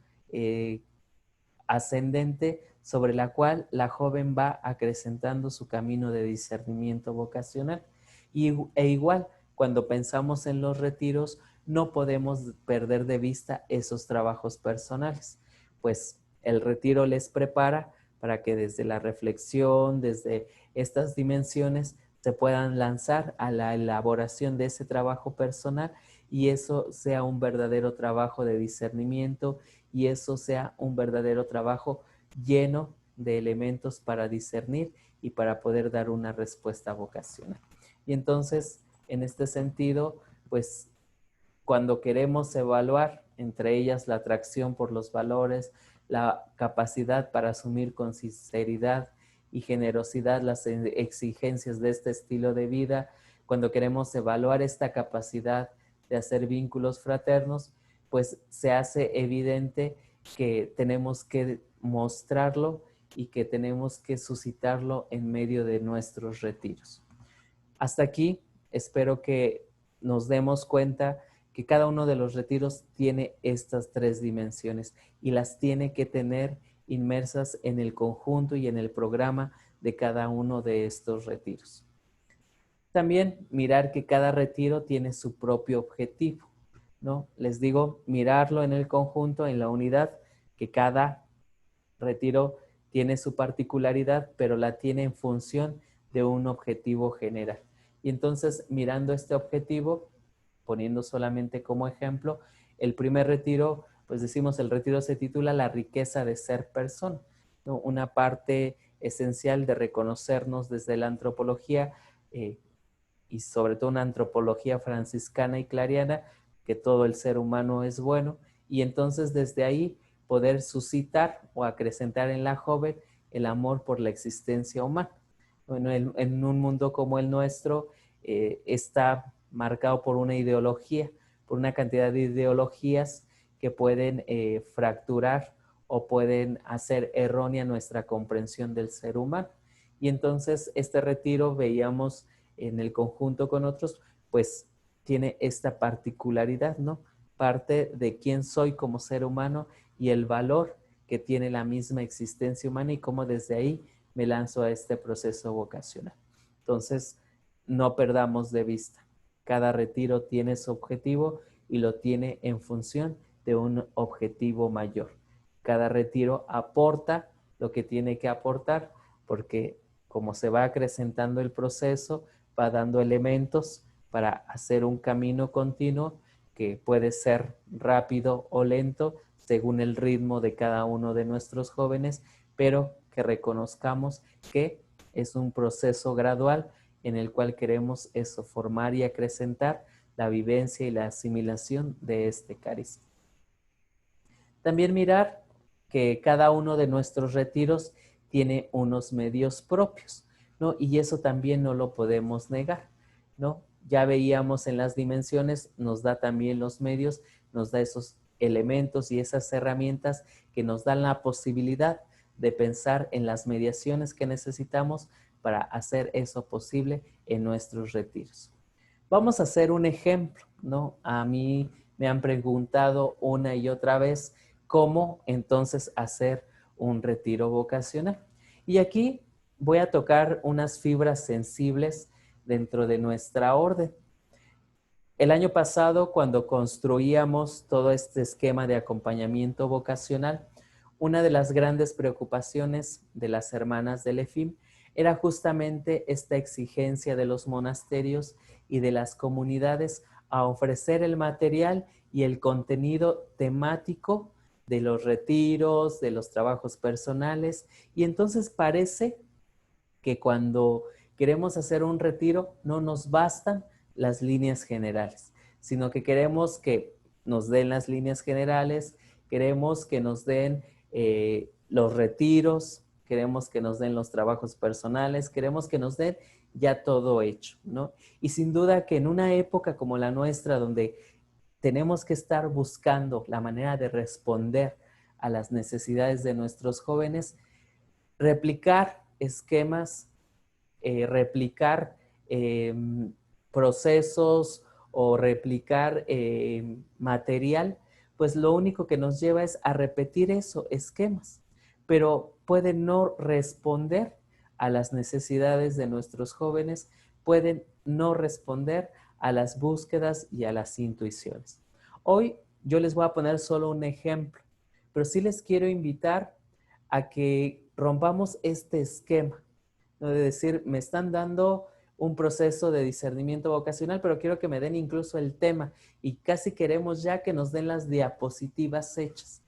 ascendente sobre la cual la joven va acrecentando su camino de discernimiento vocacional. E igual, cuando pensamos en los retiros, no podemos perder de vista esos trabajos personales, pues el retiro les prepara para que desde la reflexión, desde estas dimensiones, se puedan lanzar a la elaboración de ese trabajo personal y eso sea un verdadero trabajo de discernimiento y eso sea un verdadero trabajo lleno de elementos para discernir y para poder dar una respuesta vocacional. Y entonces, en este sentido, pues cuando queremos evaluar, entre ellas la atracción por los valores, la capacidad para asumir con sinceridad y generosidad las exigencias de este estilo de vida, cuando queremos evaluar esta capacidad de hacer vínculos fraternos, pues se hace evidente que tenemos que mostrarlo y que tenemos que suscitarlo en medio de nuestros retiros. Hasta aquí espero que nos demos cuenta que cada uno de los retiros tiene estas tres dimensiones y las tiene que tener inmersas en el conjunto y en el programa de cada uno de estos retiros. También mirar que cada retiro tiene su propio objetivo, ¿no? Les digo, mirarlo en el conjunto, en la unidad, que cada retiro tiene su particularidad, pero la tiene en función de un objetivo general. Y entonces, mirando este objetivo, poniendo solamente como ejemplo, el primer retiro, pues decimos, el retiro se titula La riqueza de ser persona, ¿no? Una parte esencial de reconocernos desde la antropología y sobre todo una antropología franciscana y clariana, que todo el ser humano es bueno, y entonces desde ahí poder suscitar o acrecentar en la joven el amor por la existencia humana. Bueno, en un mundo como el nuestro está marcado por una ideología, por una cantidad de ideologías que pueden fracturar o pueden hacer errónea nuestra comprensión del ser humano. Y entonces este retiro veíamos en el conjunto con otros, pues tiene esta particularidad, ¿no? Parte de quién soy como ser humano y el valor que tiene la misma existencia humana y cómo desde ahí me lanzo a este proceso vocacional. Entonces, no perdamos de vista. Cada retiro tiene su objetivo y lo tiene en función de un objetivo mayor. Cada retiro aporta lo que tiene que aportar porque como se va acrecentando el proceso, va dando elementos para hacer un camino continuo que puede ser rápido o lento según el ritmo de cada uno de nuestros jóvenes, pero que reconozcamos que es un proceso gradual en el cual queremos eso, formar y acrecentar la vivencia y la asimilación de este carisma. También mirar que cada uno de nuestros retiros tiene unos medios propios, ¿no? Y eso también no lo podemos negar, ¿no? Ya veíamos en las dimensiones, nos da también los medios, nos da esos elementos y esas herramientas que nos dan la posibilidad de pensar en las mediaciones que necesitamos para hacer eso posible en nuestros retiros. Vamos a hacer un ejemplo, ¿no? A mí me han preguntado una y otra vez cómo entonces hacer un retiro vocacional. Y aquí voy a tocar unas fibras sensibles dentro de nuestra orden. El año pasado, cuando construíamos todo este esquema de acompañamiento vocacional, una de las grandes preocupaciones de las hermanas del EFIM era justamente esta exigencia de los monasterios y de las comunidades a ofrecer el material y el contenido temático de los retiros, de los trabajos personales. Y entonces parece que cuando queremos hacer un retiro no nos bastan las líneas generales, sino que queremos que nos den las líneas generales, queremos que nos den los retiros, queremos que nos den los trabajos personales, queremos que nos den ya todo hecho, ¿no? Y sin duda que en una época como la nuestra, donde tenemos que estar buscando la manera de responder a las necesidades de nuestros jóvenes, replicar esquemas, replicar procesos o replicar material, pues lo único que nos lleva es a repetir eso, esquemas, pero pueden no responder a las necesidades de nuestros jóvenes, pueden no responder a las búsquedas y a las intuiciones. Hoy yo les voy a poner solo un ejemplo, pero sí les quiero invitar a que rompamos este esquema, ¿no? De decir, me están dando un proceso de discernimiento vocacional, pero quiero que me den incluso el tema y casi queremos ya que nos den las diapositivas hechas.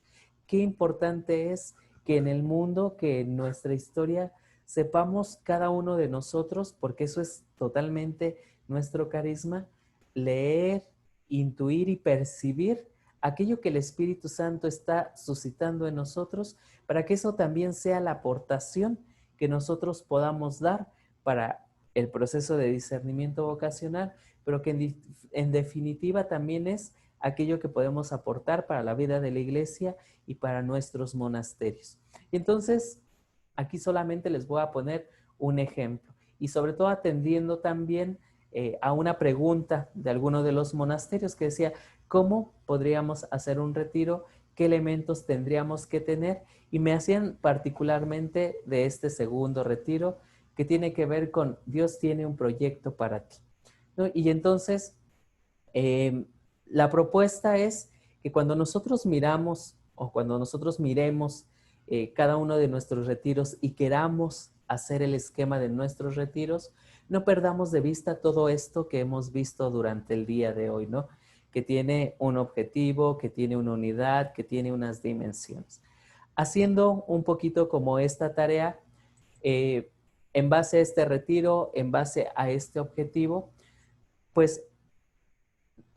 Qué importante es que en el mundo, que en nuestra historia, sepamos cada uno de nosotros, porque eso es totalmente nuestro carisma, leer, intuir y percibir aquello que el Espíritu Santo está suscitando en nosotros, para que eso también sea la aportación que nosotros podamos dar para el proceso de discernimiento vocacional, pero que en definitiva también es aquello que podemos aportar para la vida de la iglesia y para nuestros monasterios. Y entonces, aquí solamente les voy a poner un ejemplo y sobre todo atendiendo también a una pregunta de alguno de los monasterios que decía, ¿cómo podríamos hacer un retiro? ¿Qué elementos tendríamos que tener? Y me hacían particularmente de este segundo retiro que tiene que ver con Dios tiene un proyecto para ti, ¿no? Y entonces, la propuesta es que cuando nosotros miramos o cuando nosotros miremos cada uno de nuestros retiros y queramos hacer el esquema de nuestros retiros, no perdamos de vista todo esto que hemos visto durante el día de hoy, ¿no? Que tiene un objetivo, que tiene una unidad, que tiene unas dimensiones. Haciendo un poquito como esta tarea, eh, en base a este retiro, en base a este objetivo, pues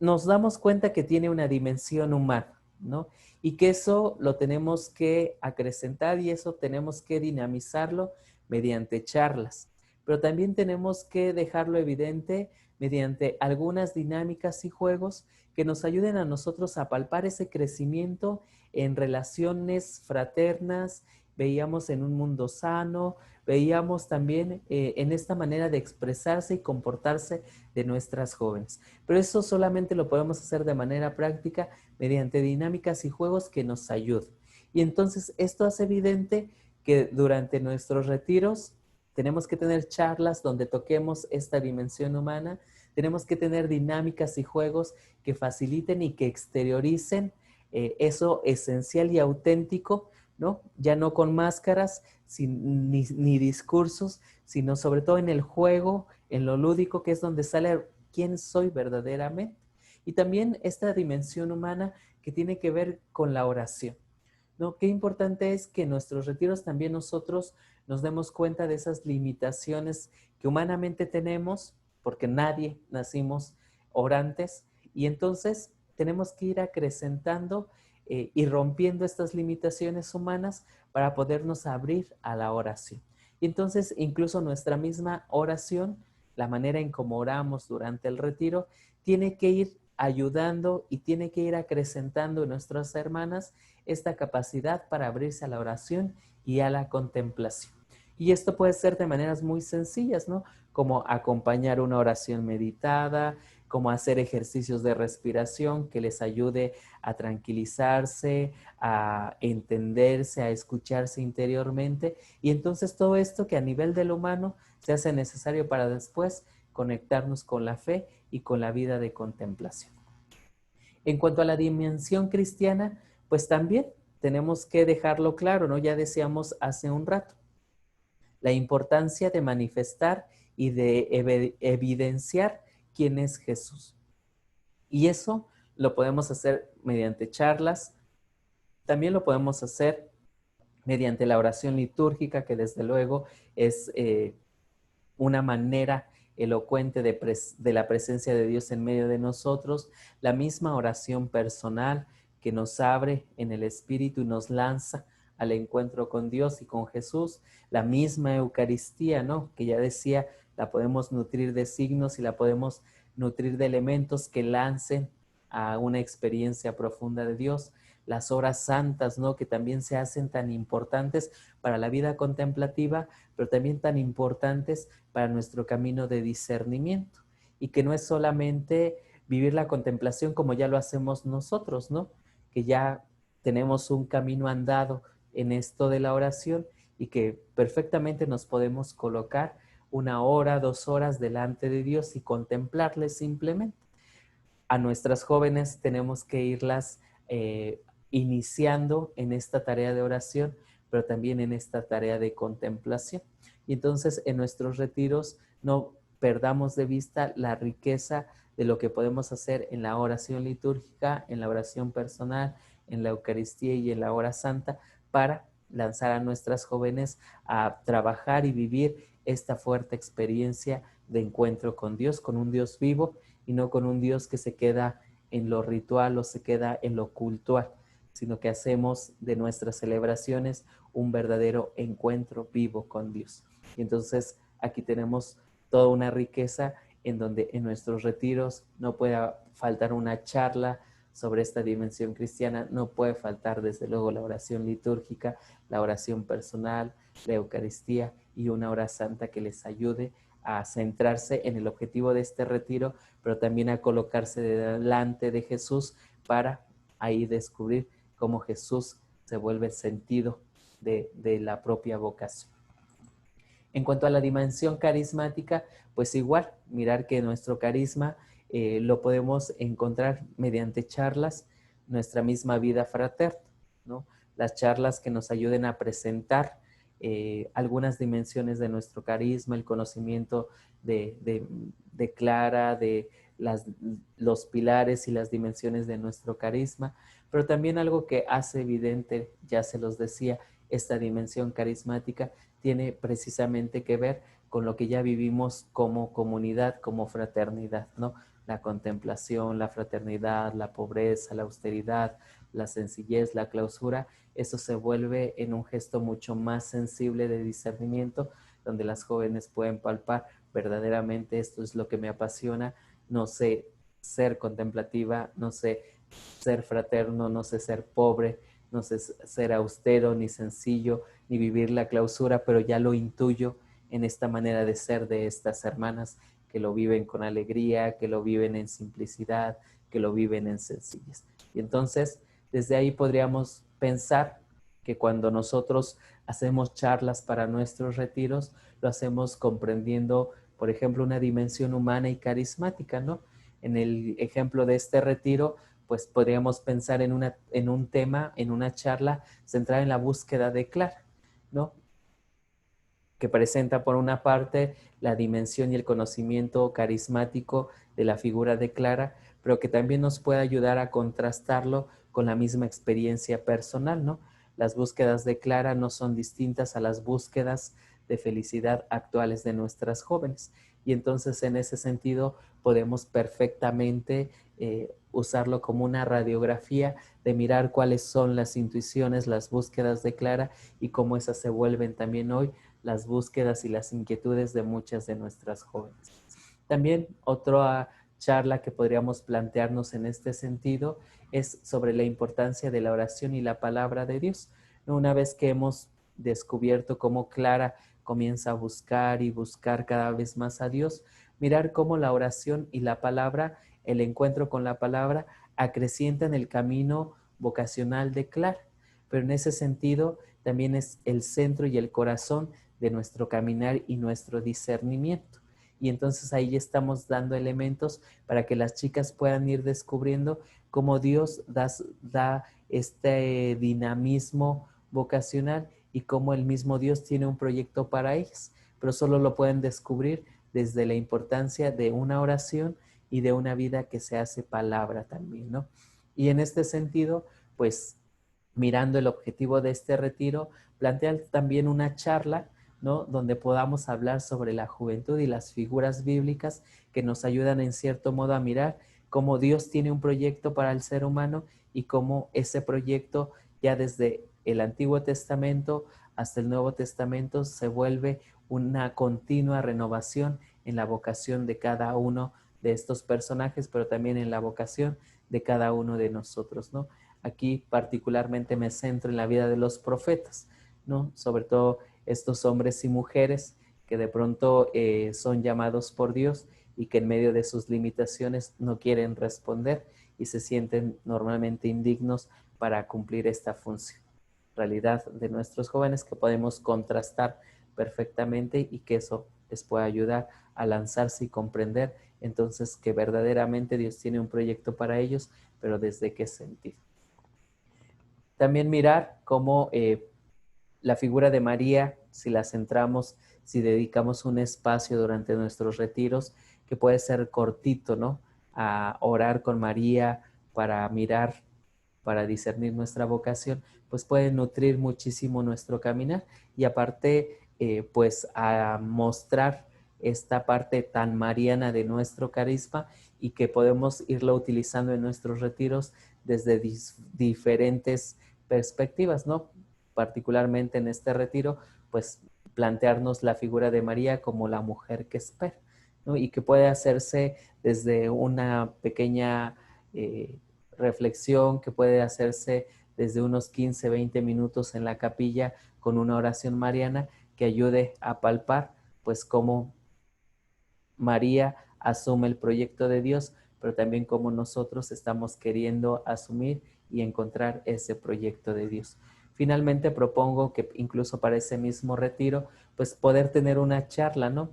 nos damos cuenta que tiene una dimensión humana, ¿no? Y que eso lo tenemos que acrecentar y eso tenemos que dinamizarlo mediante charlas. Pero también tenemos que dejarlo evidente mediante algunas dinámicas y juegos que nos ayuden a nosotros a palpar ese crecimiento en relaciones fraternas, veíamos en un mundo sano, veíamos también en esta manera de expresarse y comportarse de nuestras jóvenes. Pero eso solamente lo podemos hacer de manera práctica mediante dinámicas y juegos que nos ayuden. Y entonces esto hace evidente que durante nuestros retiros tenemos que tener charlas donde toquemos esta dimensión humana, tenemos que tener dinámicas y juegos que faciliten y que exterioricen eso esencial y auténtico, ¿no? Ya no con máscaras ni discursos, sino sobre todo en el juego, en lo lúdico, que es donde sale quién soy verdaderamente. Y también esta dimensión humana que tiene que ver con la oración, ¿no? Qué importante es que en nuestros retiros también nosotros nos demos cuenta de esas limitaciones que humanamente tenemos, porque nadie nacimos orantes, y entonces tenemos que ir acrecentando y rompiendo estas limitaciones humanas para podernos abrir a la oración. Y entonces incluso nuestra misma oración, la manera en cómo oramos durante el retiro, tiene que ir ayudando y tiene que ir acrecentando en nuestras hermanas esta capacidad para abrirse a la oración y a la contemplación. Y esto puede ser de maneras muy sencillas, ¿no? Como acompañar una oración meditada, como hacer ejercicios de respiración que les ayude a tranquilizarse, a entenderse, a escucharse interiormente. Y entonces todo esto que a nivel del humano se hace necesario para después conectarnos con la fe y con la vida de contemplación. En cuanto a la dimensión cristiana, pues también tenemos que dejarlo claro, ¿no? Ya decíamos hace un rato, la importancia de manifestar y de evidenciar quién es Jesús. Y eso lo podemos hacer mediante charlas, también lo podemos hacer mediante la oración litúrgica, que desde luego es una manera elocuente de la presencia de Dios en medio de nosotros, la misma oración personal que nos abre en el Espíritu y nos lanza al encuentro con Dios y con Jesús. La misma Eucaristía, ¿no? Que ya decía, la podemos nutrir de signos y la podemos nutrir de elementos que lancen a una experiencia profunda de Dios. Las horas santas, ¿no? Que también se hacen tan importantes para la vida contemplativa, pero también tan importantes para nuestro camino de discernimiento. Y que no es solamente vivir la contemplación como ya lo hacemos nosotros, ¿no? Que ya tenemos un camino andado en esto de la oración y que perfectamente nos podemos colocar 1 hora, 2 horas delante de Dios y contemplarle simplemente. A nuestras jóvenes tenemos que irlas iniciando en esta tarea de oración, pero también en esta tarea de contemplación. Y entonces en nuestros retiros no perdamos de vista la riqueza de lo que podemos hacer en la oración litúrgica, en la oración personal, en la Eucaristía y en la hora santa, para lanzar a nuestras jóvenes a trabajar y vivir esta fuerte experiencia de encuentro con Dios, con un Dios vivo y no con un Dios que se queda en lo ritual o se queda en lo cultual, sino que hacemos de nuestras celebraciones un verdadero encuentro vivo con Dios. Y entonces aquí tenemos toda una riqueza en donde en nuestros retiros no puede faltar una charla sobre esta dimensión cristiana, no puede faltar desde luego la oración litúrgica, la oración personal, la Eucaristía y una hora santa que les ayude a centrarse en el objetivo de este retiro, pero también a colocarse delante de Jesús para ahí descubrir cómo Jesús se vuelve el sentido de la propia vocación. En cuanto a la dimensión carismática, pues igual, mirar que nuestro carisma lo podemos encontrar mediante charlas, nuestra misma vida fraterna, ¿no? Las charlas que nos ayuden a presentar algunas dimensiones de nuestro carisma, el conocimiento de Clara, de los pilares y las dimensiones de nuestro carisma, pero también algo que hace evidente, ya se los decía, esta dimensión carismática tiene precisamente que ver con lo que ya vivimos como comunidad, como fraternidad, ¿no? La contemplación, la fraternidad, la pobreza, la austeridad, la sencillez, la clausura, eso se vuelve en un gesto mucho más sensible de discernimiento, donde las jóvenes pueden palpar verdaderamente esto es lo que me apasiona, no sé ser contemplativa, no sé ser fraterno, no sé ser pobre, no sé ser austero ni sencillo, ni vivir la clausura, pero ya lo intuyo en esta manera de ser de estas hermanas que lo viven con alegría, que lo viven en simplicidad, que lo viven en sencillez. Y entonces, desde ahí podríamos pensar que cuando nosotros hacemos charlas para nuestros retiros, lo hacemos comprendiendo, por ejemplo, una dimensión humana y carismática, ¿no? En el ejemplo de este retiro, pues podríamos pensar en un tema, en una charla centrada en la búsqueda de Clara, ¿no? Que presenta por una parte la dimensión y el conocimiento carismático de la figura de Clara, pero que también nos puede ayudar a contrastarlo con la misma experiencia personal, ¿no? Las búsquedas de Clara no son distintas a las búsquedas de felicidad actuales de nuestras jóvenes. Y entonces en ese sentido podemos perfectamente usarlo como una radiografía de mirar cuáles son las intuiciones, las búsquedas de Clara y cómo esas se vuelven también hoy las búsquedas y las inquietudes de muchas de nuestras jóvenes. También otra charla que podríamos plantearnos en este sentido es sobre la importancia de la oración y la palabra de Dios. Una vez que hemos descubierto cómo Clara comienza a buscar y buscar cada vez más a Dios, mirar cómo la oración y la palabra, el encuentro con la palabra, acrecientan el camino vocacional de Clara. Pero en ese sentido también es el centro y el corazón de nuestro caminar y nuestro discernimiento. Y entonces ahí estamos dando elementos para que las chicas puedan ir descubriendo cómo Dios da este dinamismo vocacional y cómo el mismo Dios tiene un proyecto para ellas, pero solo lo pueden descubrir desde la importancia de una oración y de una vida que se hace palabra también, ¿no? Y en este sentido, pues mirando el objetivo de este retiro, plantea también una charla, ¿no? Donde podamos hablar sobre la juventud y las figuras bíblicas que nos ayudan en cierto modo a mirar cómo Dios tiene un proyecto para el ser humano y cómo ese proyecto ya desde el Antiguo Testamento hasta el Nuevo Testamento se vuelve una continua renovación en la vocación de cada uno de estos personajes, pero también en la vocación de cada uno de nosotros, ¿no? Aquí particularmente me centro en la vida de los profetas, ¿no? Sobre todo estos hombres y mujeres que de pronto son llamados por Dios y que en medio de sus limitaciones no quieren responder y se sienten normalmente indignos para cumplir esta función. Realidad de nuestros jóvenes que podemos contrastar perfectamente y que eso les puede ayudar a lanzarse y comprender entonces que verdaderamente Dios tiene un proyecto para ellos, pero desde qué sentido. También mirar cómo la figura de María, si la centramos, si dedicamos un espacio durante nuestros retiros, que puede ser cortito, ¿no? A orar con María para mirar, para discernir nuestra vocación, pues puede nutrir muchísimo nuestro caminar y aparte, pues a mostrar esta parte tan mariana de nuestro carisma y que podemos irlo utilizando en nuestros retiros desde diferentes perspectivas, ¿no? Particularmente en este retiro, pues plantearnos la figura de María como la mujer que espera, ¿no? Y que puede hacerse desde una pequeña reflexión, que puede hacerse desde unos 15, 20 minutos en la capilla con una oración mariana que ayude a palpar pues cómo María asume el proyecto de Dios, pero también cómo nosotros estamos queriendo asumir y encontrar ese proyecto de Dios. Finalmente propongo que incluso para ese mismo retiro, pues poder tener una charla, ¿no?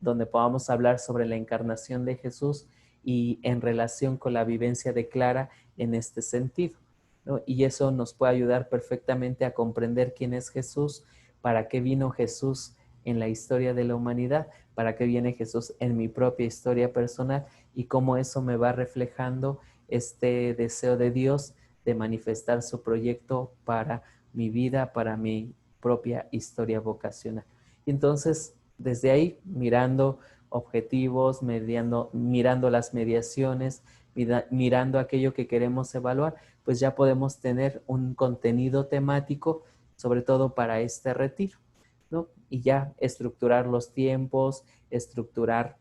Donde podamos hablar sobre la encarnación de Jesús y en relación con la vivencia de Clara en este sentido, ¿no? Y eso nos puede ayudar perfectamente a comprender quién es Jesús, para qué vino Jesús en la historia de la humanidad, para qué viene Jesús en mi propia historia personal y cómo eso me va reflejando este deseo de Dios de manifestar su proyecto para mi vida, para mi propia historia vocacional. Y entonces, desde ahí, mirando objetivos, mirando las mediaciones, mirando aquello que queremos evaluar, pues ya podemos tener un contenido temático, sobre todo para este retiro, ¿no? Y ya estructurar los tiempos, estructurar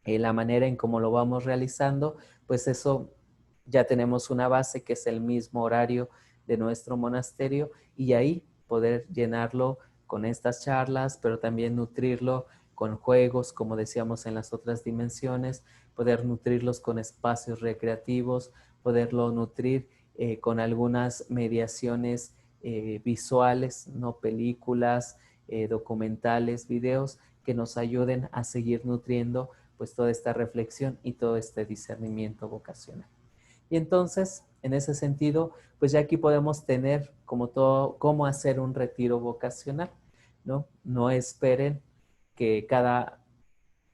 la manera en cómo lo vamos realizando, pues eso ya tenemos una base que es el mismo horario de nuestro monasterio y ahí poder llenarlo con estas charlas, pero también nutrirlo con juegos, como decíamos en las otras dimensiones, poder nutrirlos con espacios recreativos, poderlo nutrir con algunas mediaciones visuales, no películas, documentales, videos que nos ayuden a seguir nutriendo pues toda esta reflexión y todo este discernimiento vocacional. Y entonces, en ese sentido, pues ya aquí podemos tener como todo, cómo hacer un retiro vocacional, ¿no? No esperen que cada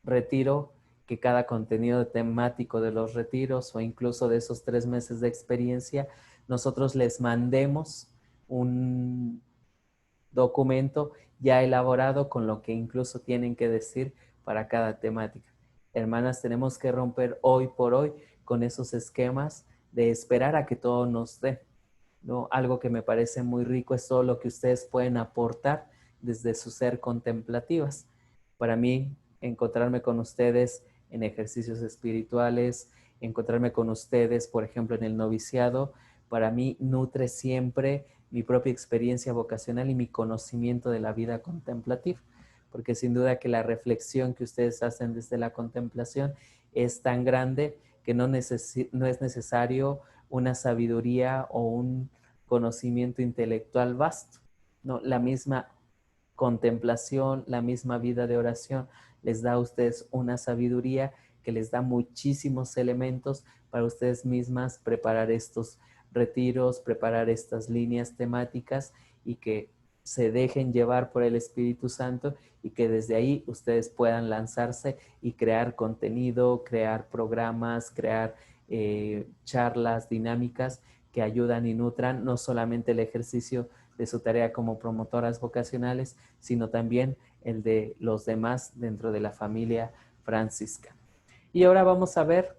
retiro, que cada contenido temático de los retiros o incluso de esos 3 meses de experiencia, nosotros les mandemos un documento ya elaborado con lo que incluso tienen que decir para cada temática. Hermanas, tenemos que romper hoy por hoy con esos esquemas de esperar a que todo nos dé, ¿no? Algo que me parece muy rico es todo lo que ustedes pueden aportar desde su ser contemplativas. Para mí, encontrarme con ustedes en ejercicios espirituales, encontrarme con ustedes, por ejemplo, en el noviciado, para mí nutre siempre mi propia experiencia vocacional y mi conocimiento de la vida contemplativa, porque sin duda que la reflexión que ustedes hacen desde la contemplación es tan grande que no es necesario una sabiduría o un conocimiento intelectual vasto, ¿no? La misma contemplación, la misma vida de oración les da a ustedes una sabiduría que les da muchísimos elementos para ustedes mismas preparar estos retiros, preparar estas líneas temáticas y que se dejen llevar por el Espíritu Santo y que desde ahí ustedes puedan lanzarse y crear contenido, crear programas, crear charlas dinámicas que ayudan y nutran no solamente el ejercicio de su tarea como promotoras vocacionales, sino también el de los demás dentro de la familia franciscana. Y ahora vamos a ver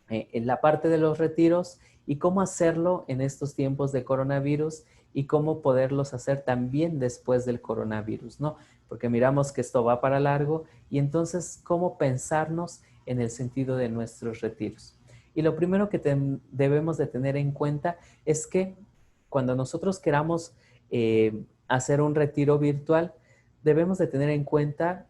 en la parte de los retiros y cómo hacerlo en estos tiempos de coronavirus y cómo poderlos hacer también después del coronavirus, ¿no? Porque miramos que esto va para largo y entonces cómo pensarnos en el sentido de nuestros retiros. Y lo primero que debemos de tener en cuenta es que cuando nosotros queramos hacer un retiro virtual, debemos de tener en cuenta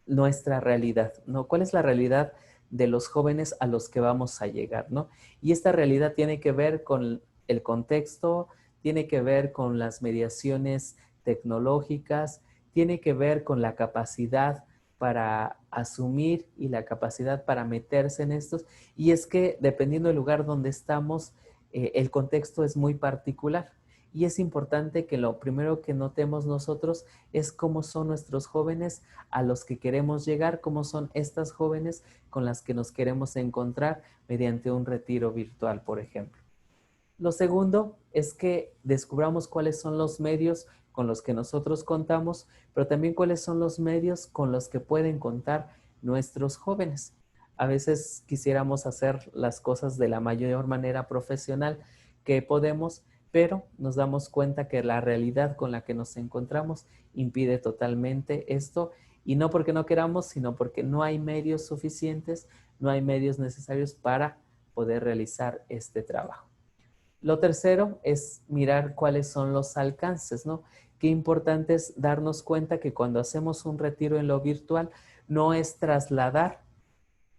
nuestra realidad, ¿no? ¿Cuál es la realidad de los jóvenes a los que vamos a llegar, ¿no? Y esta realidad tiene que ver con el contexto, tiene que ver con las mediaciones tecnológicas, tiene que ver con la capacidad para asumir y la capacidad para meterse en estos. Y es que dependiendo del lugar donde estamos, el contexto es muy particular. Y es importante que lo primero que notemos nosotros es cómo son nuestros jóvenes a los que queremos llegar, cómo son estas jóvenes con las que nos queremos encontrar mediante un retiro virtual, por ejemplo. Lo segundo es que descubramos cuáles son los medios con los que nosotros contamos, pero también cuáles son los medios con los que pueden contar nuestros jóvenes. A veces quisiéramos hacer las cosas de la mayor manera profesional que podemos, pero nos damos cuenta que la realidad con la que nos encontramos impide totalmente esto, y no porque no queramos, sino porque no hay medios suficientes, no hay medios necesarios para poder realizar este trabajo. Lo tercero es mirar cuáles son los alcances, ¿no? Qué importante es darnos cuenta que cuando hacemos un retiro en lo virtual, no es trasladar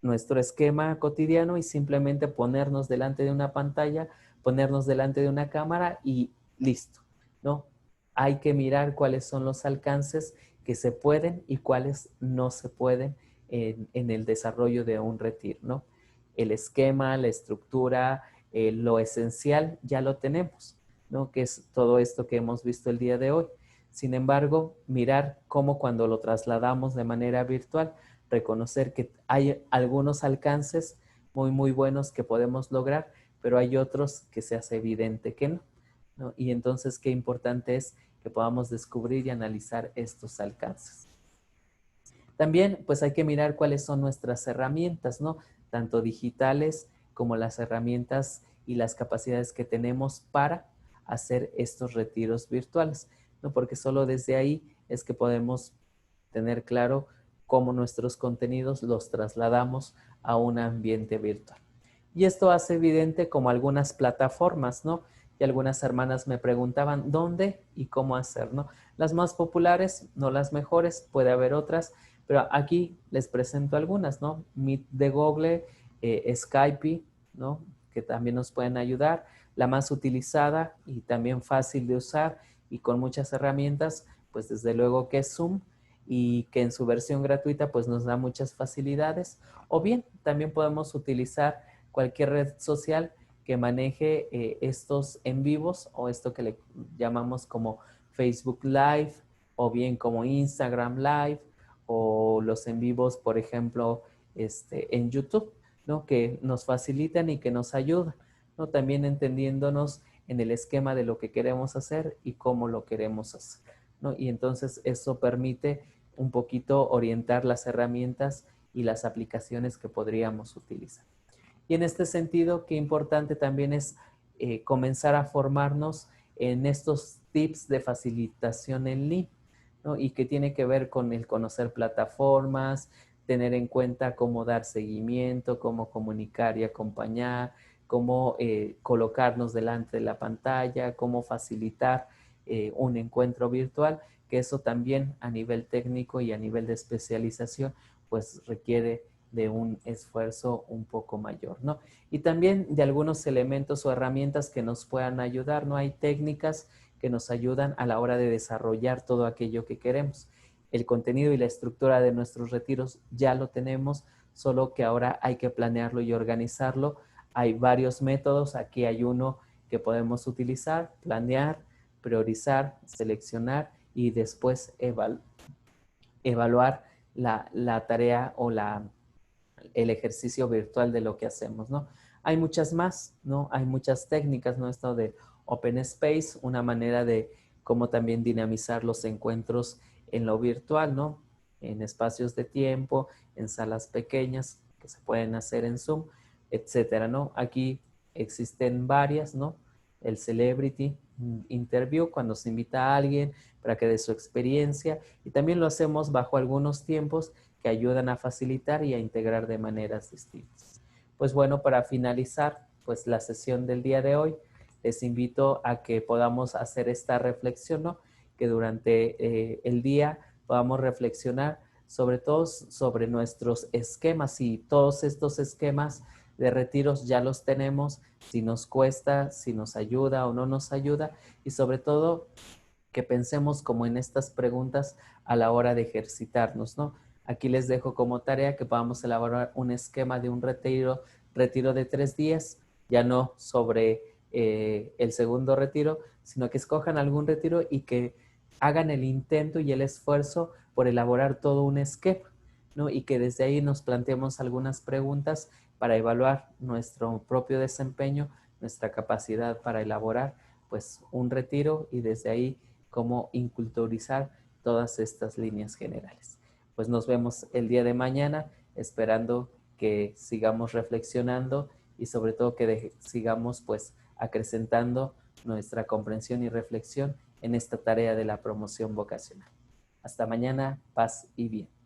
nuestro esquema cotidiano y simplemente ponernos delante de una pantalla, ponernos delante de una cámara y listo, ¿no? Hay que mirar cuáles son los alcances que se pueden y cuáles no se pueden en el desarrollo de un retiro, ¿no? El esquema, la estructura, lo esencial ya lo tenemos, ¿no? Que es todo esto que hemos visto el día de hoy. Sin embargo, mirar cómo cuando lo trasladamos de manera virtual, reconocer que hay algunos alcances muy buenos que podemos lograr, pero hay otros que se hace evidente que no, ¿no? Y entonces qué importante es que podamos descubrir y analizar estos alcances. También pues hay que mirar cuáles son nuestras herramientas, ¿no? Tanto digitales como las herramientas y las capacidades que tenemos para hacer estos retiros virtuales, ¿no? Porque solo desde ahí es que podemos tener claro cómo nuestros contenidos los trasladamos a un ambiente virtual. Y esto hace evidente como algunas plataformas, ¿no? Y algunas hermanas me preguntaban dónde y cómo hacer, ¿no? Las más populares, no las mejores, puede haber otras, pero aquí les presento algunas, ¿no? Meet de Google, Skype, ¿no? Que también nos pueden ayudar. La más utilizada y también fácil de usar y con muchas herramientas, pues desde luego que es Zoom, y que en su versión gratuita pues nos da muchas facilidades. O bien también podemos utilizar cualquier red social que maneje estos en vivos o esto que le llamamos como Facebook Live o bien como Instagram Live o los en vivos, por ejemplo, en YouTube, ¿no? Que nos facilitan y que nos ayudan, ¿no? También entendiéndonos en el esquema de lo que queremos hacer y cómo lo queremos hacer, ¿no? Y entonces eso permite un poquito orientar las herramientas y las aplicaciones que podríamos utilizar. Y en este sentido, qué importante también es comenzar a formarnos en estos tips de facilitación en línea, ¿no? Y que tiene que ver con el conocer plataformas, tener en cuenta cómo dar seguimiento, cómo comunicar y acompañar, cómo colocarnos delante de la pantalla, cómo facilitar un encuentro virtual, que eso también a nivel técnico y a nivel de especialización, pues requiere de un esfuerzo un poco mayor, ¿no? Y también de algunos elementos o herramientas que nos puedan ayudar, ¿no? Hay técnicas que nos ayudan a la hora de desarrollar todo aquello que queremos. El contenido y la estructura de nuestros retiros ya lo tenemos, solo que ahora hay que planearlo y organizarlo. Hay varios métodos, aquí hay uno que podemos utilizar: planear, priorizar, seleccionar y después evaluar la tarea o el ejercicio virtual de lo que hacemos, ¿no? Hay muchas más, ¿no? Hay muchas técnicas, ¿no? Esto de Open Space, una manera de cómo también dinamizar los encuentros en lo virtual, ¿no? En espacios de tiempo, en salas pequeñas que se pueden hacer en Zoom, etcétera, ¿no? Aquí existen varias, ¿no? El Celebrity, interview, cuando se invita a alguien para que dé su experiencia, y también lo hacemos bajo algunos tiempos que ayudan a facilitar y a integrar de maneras distintas. Pues bueno, para finalizar pues la sesión del día de hoy, les invito a que podamos hacer esta reflexión, ¿no? Que durante el día podamos reflexionar sobre todo sobre nuestros esquemas, si todos estos esquemas de retiros ya los tenemos, si nos cuesta, si nos ayuda o no nos ayuda, y sobre todo que pensemos como en estas preguntas a la hora de ejercitarnos, ¿no? Aquí les dejo como tarea que podamos elaborar un esquema de un retiro de 3 días, ya no sobre el segundo retiro, sino que escojan algún retiro y que hagan el intento y el esfuerzo por elaborar todo un esquema, ¿no? Y que desde ahí nos planteemos algunas preguntas para evaluar nuestro propio desempeño, nuestra capacidad para elaborar pues un retiro y desde ahí cómo inculturizar todas estas líneas generales. Pues nos vemos el día de mañana, esperando que sigamos reflexionando y sobre todo que sigamos pues acrecentando nuestra comprensión y reflexión en esta tarea de la promoción vocacional. Hasta mañana, paz y bien.